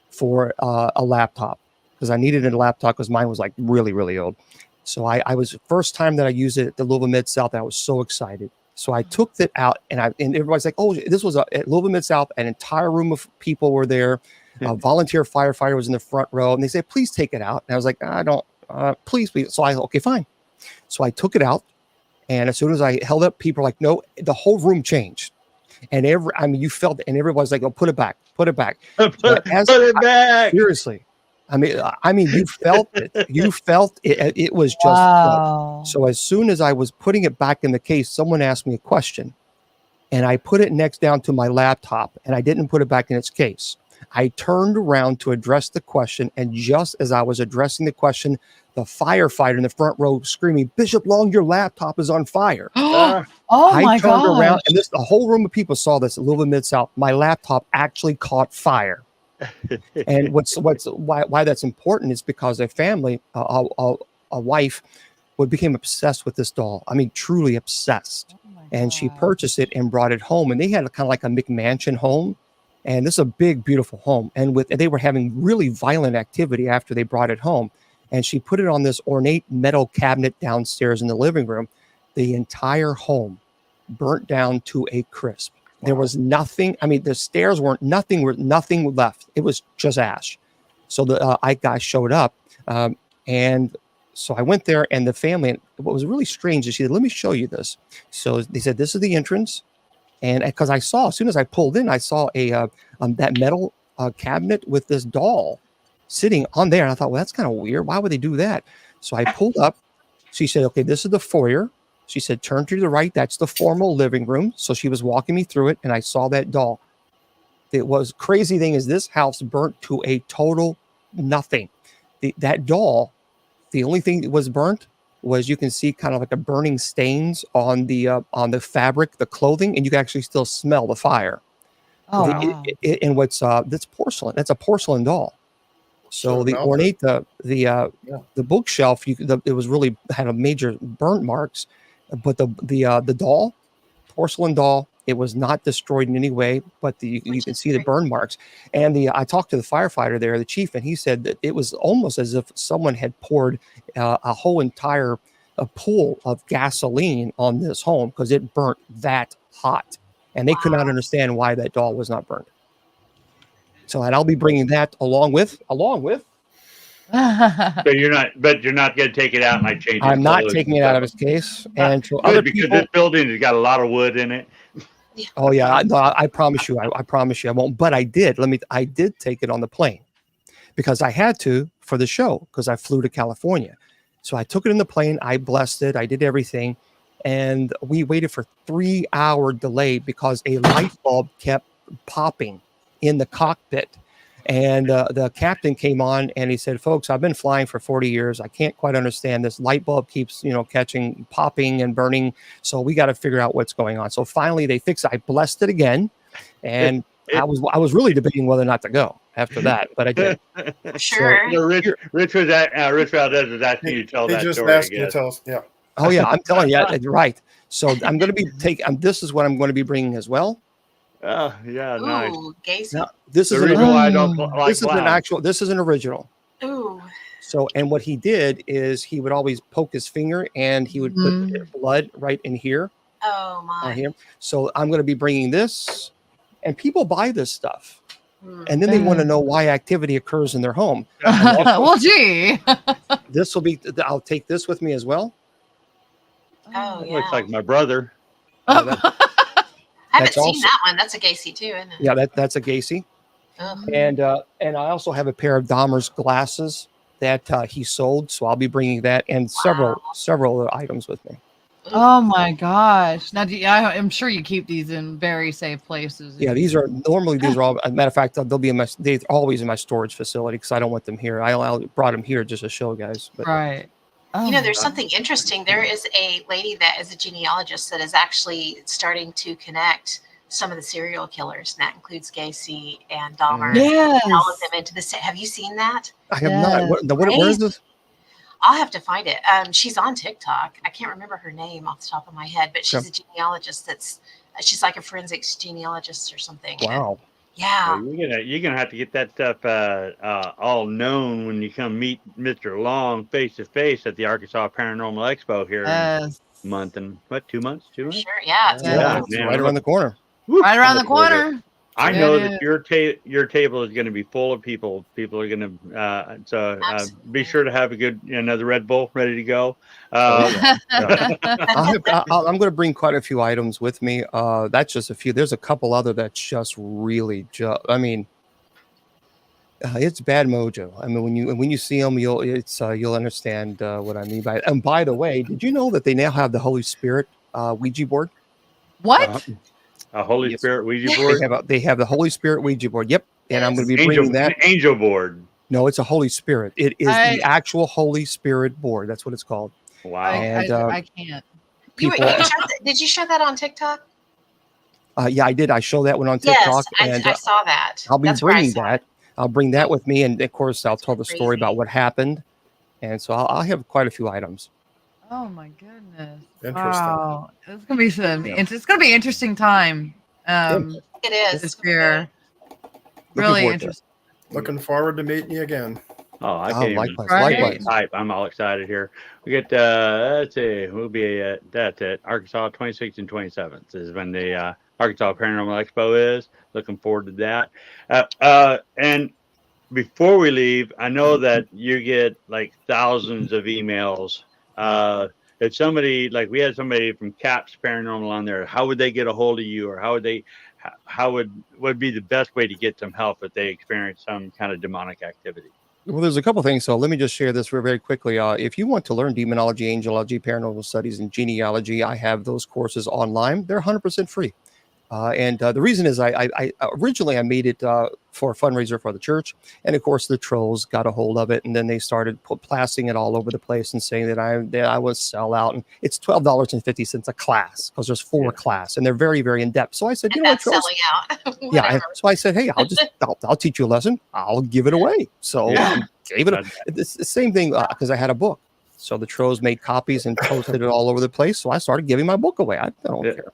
for a laptop because I needed a laptop because mine was like really, really old. So I was the first time that I used it at the Louisville Mid-South. I was so excited. So I took it out, and everybody's like, "Oh, this was at Louisville Mid-South." An entire room of people were there. A volunteer firefighter was in the front row, and they said, "Please take it out." And I was like, "I don't, please." So okay, fine. So I took it out, and as soon as I held up, people were like, "No!" The whole room changed, and you felt it, and everybody's like, "Oh, put it back, put it back, put it back." Seriously, I mean, you felt it. You felt it. It was just so. As soon as I was putting it back in the case, someone asked me a question, and I put it next down to my laptop, and I didn't put it back in its case. I turned around to address the question, and just as I was addressing the question, the firefighter in the front row screaming, "Bishop Long, your laptop is on fire!" Oh I turned around, and the whole room of people saw this at Louisville Mid-South. My laptop actually caught fire. And why that's important is because a family, a wife, became obsessed with this doll. I mean, truly obsessed. And she purchased it and brought it home. And they had kind of like a McMansion home. And this is a big, beautiful home. And they were having really violent activity after they brought it home. And she put it on this ornate metal cabinet downstairs in the living room. The entire home burnt down to a crisp. There was nothing. I mean, the stairs weren't nothing left. It was just ash. So the guy showed up, and so I went there, and the family. And what was really strange is she said, "Let me show you this." So they said, "This is the entrance," and because I saw, as soon as I pulled in, I saw that metal cabinet with this doll sitting on there, and I thought, well, that's kind of weird. Why would they do that? So I pulled up. She said, "Okay, this is the foyer." She said, "Turn to the right. That's the formal living room." So she was walking me through it, and I saw that doll. It was crazy thing is this house burnt to a total nothing. That doll, the only thing that was burnt was you can see kind of like a burning stains on the fabric, the clothing, and you can actually still smell the fire. And that's porcelain. That's a porcelain doll. So the ornate, the bookshelf, it was really had a major burnt marks. But the doll, porcelain doll, it was not destroyed in any way, but you can see the burn marks. And I talked to the firefighter there, the chief, and he said that it was almost as if someone had poured a whole entire pool of gasoline on this home because it burnt that hot. And they could not understand why that doll was not burned. So, and I'll be bringing that along with. So you're not going to take it out and like change it. I'm not taking it out of its case. And for other people, this building has got a lot of wood in it. Oh yeah, I promise you, I promise you, I won't. But I did. I did take it on the plane because I had to for the show because I flew to California. So I took it in the plane. I blessed it. I did everything, and we waited for 3-hour delay because a light bulb kept popping in the cockpit. And the captain came on and he said, "Folks, I've been flying for 40 years. I can't quite understand this. Light bulb keeps, popping and burning. So we got to figure out what's going on." So finally they fixed it. I blessed it again. And I was really debating whether or not to go. after that, but I did. Sure. You know, Rich, Here- Rich was at Rich Valdez was asking you to tell He that just story. I asked you to guess. tell us. Yeah. Oh yeah, I'm telling you, right. So I'm going to be taking. This is what I'm going to be bringing as well. Oh yeah, nice. Ooh, Gacy. Now, this The is an reason why I don't Oh. like this is an clowns. actual. This is an original. Ooh. So, and what he did is he would always poke his finger and he would put blood right in here, Oh my. here. So I'm going to be bringing this, and people buy this stuff, Hmm. and then they want to know why activity occurs in their home. Well, gee. This will be. I'll take this with me as well. Oh That yeah. looks like my brother. Yeah, that- I haven't that's seen also- that one. That's a Gacy too, isn't it? yeah, that's a Gacy, Ugh. and I also have a pair of Dahmer's glasses that he sold. So I'll be bringing that and several other items with me. Oh my gosh. Now, I'm sure you keep these in very safe places. Yeah, these are normally these are all. As a matter of fact, they'll be in my. They're always in my storage facility because I don't want them here. I brought them here just to show guys. But Right. Oh You know, my there's God. something interesting. There is a lady that is a genealogist that is actually starting to connect some of the serial killers, and that includes Gacy and Dahmer, Yes. all of them into the same. Have you seen that? I have not. Yes. Where is this? I'll have to find it. She's on TikTok. I can't remember her name off the top of my head, but she's a genealogist. She's like a forensics genealogist or something. Wow. Yeah. Well, you're gonna have to get that stuff all known when you come meet Mr. Long face to face at the Arkansas Paranormal Expo here in a month and what 2 months? 2 months? Sure. Yeah. It's Yeah, cool. it's man, right around the corner. Woo, Right around the look forward to it. corner. I It know that is. your table is going to be full of people. People are going to be sure to have another Red Bull ready to go. I'm going to bring quite a few items with me. That's just a few. There's a couple other that's just really. I mean, it's bad mojo. I mean, when you see them, you'll understand what I mean by it. And by the way, did you know that they now have the Holy Spirit Ouija board? What? A Holy Yes. Spirit Ouija board. They have the Holy Spirit Ouija board. Yep, and I'm going to be Angel, bringing that. an angel board. No, it's a Holy Spirit. It is the actual Holy Spirit board. That's what it's called. Wow. I can't. Did you share that on TikTok? Yeah, I did. I show that one on TikTok. Yes, I saw that. I'll be That's where I bringing saw that. it. I'll bring that with me, and of course, I'll tell the story crazy. about what happened. And so I'll have quite a few items. Oh my goodness! Interesting. Wow, it's gonna be it's gonna be an interesting time. It is. This year. Really interesting. Looking forward to meeting you again. Oh, I can't even. Likewise. Type. I'm all excited here. We get let's see, we'll be at Arkansas 26th and 27th is when the Arkansas Paranormal Expo is. Looking forward to that. And before we leave, I know that you get like thousands of emails. If somebody we had somebody from CAPS Paranormal on there, how would they get a hold of you, or how would be the best way to get some help if they experience some kind of demonic activity? Well, there's a couple things. So let me just share this very quickly. If you want to learn demonology, angelology, paranormal studies, and genealogy, I have those courses online. They're 100% free. And the reason is I originally I made it for a fundraiser for the church. And of course, the trolls got a hold of it. And then they started blasting it all over the place and saying that I was sell out. And it's $12.50 a class because there's 4 classes and they're very, very in depth. So I said, you know what, trolls? Selling out. Yeah. So I said, hey, I'll teach you a lesson. I'll give it away. So I gave it. It's the same thing because I had a book. So the trolls made copies and posted it all over the place. So I started giving my book away. I don't care.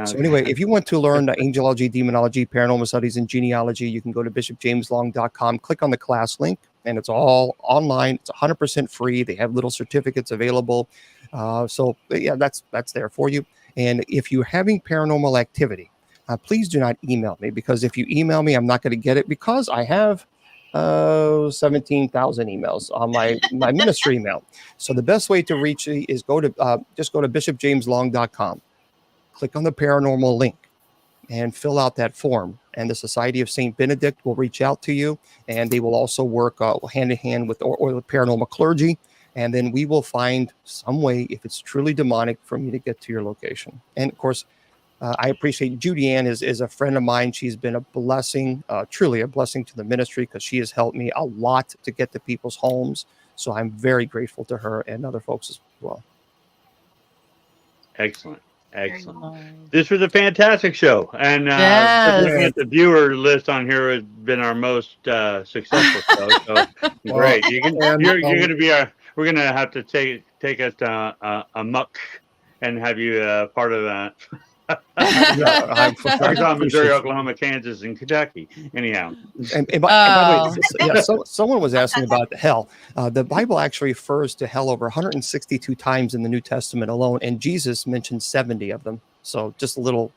So anyway, if you want to learn angelology, demonology, paranormal studies, and genealogy, you can go to bishopjameslong.com, click on the class link, and it's all online. It's 100% free. They have little certificates available. So yeah, that's there for you. And if you're having paranormal activity, please do not email me, because if you email me, I'm not going to get it, because I have 17,000 emails on my ministry email. So the best way to reach me is just go to bishopjameslong.com. Click on the paranormal link and fill out that form. And the Society of St. Benedict will reach out to you, and they will also work hand in hand with or the paranormal clergy. And then we will find some way, if it's truly demonic, for me to get to your location. And of course, I appreciate Judy Ann is a friend of mine. She's been a blessing, truly a blessing to the ministry, because she has helped me a lot to get to people's homes. So I'm very grateful to her and other folks as well. Excellent. Excellent. Nice. This was a fantastic show, and Yes. looking at the viewer list on here has been our most successful show. So great, you're gonna be we're gonna have to take us to A.M.O.K and have you part of that. I Arkansas, Missouri, appreciate it. Oklahoma, Kansas, and Kentucky. Anyhow, And by the way, Oh. yeah, someone was asking about the hell. The Bible actually refers to hell over 162 times in the New Testament alone, and Jesus mentioned 70 of them. So just a little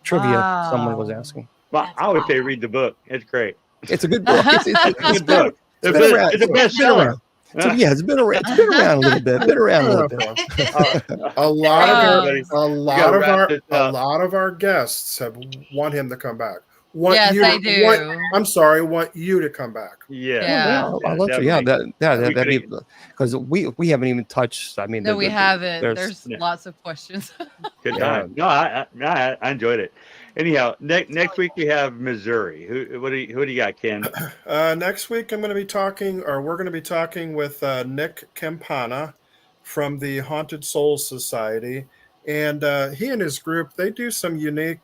trivia someone was Wow. asking. well, That's I would say awesome. read the book. It's great. It's a good book. It's It's a good book. It's been around. It's a bestseller. So, yeah, it's been around. It's been around a little bit. Been around a little bit. A lot of everybody. a lot of our guests have want him to come back. Want Yes, you they to, do. want you to come back. Yeah. I love to. Yeah, that'd be because we haven't even touched. I mean, No, we haven't. There's Yeah. lots of questions. Good Yeah. time. No, I enjoyed it. Anyhow, next week we have Missouri. Who do you got, Ken? Next week we're going to be talking with Nick Campana from the Haunted Souls Society, and he and his group, they do some unique.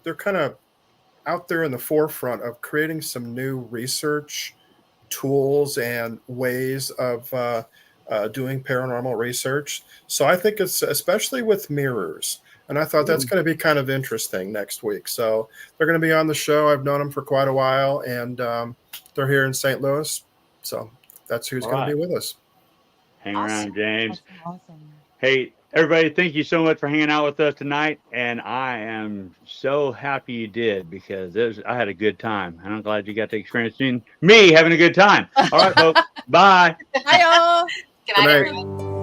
They're kind of out there in the forefront of creating some new research tools and ways of doing paranormal research. So I think it's especially with mirrors. And I thought that's going to be kind of interesting next week. So they're going to be on the show. I've known them for quite a while, and they're here in St. Louis. So that's who's going to be with us. Hang around, James. Awesome. Hey, everybody, thank you so much for hanging out with us tonight. And I am so happy you did, because I had a good time. And I'm glad you got to experience me having a good time. All right, folks. Bye. Bye, y'all. Good Good night, night. everyone.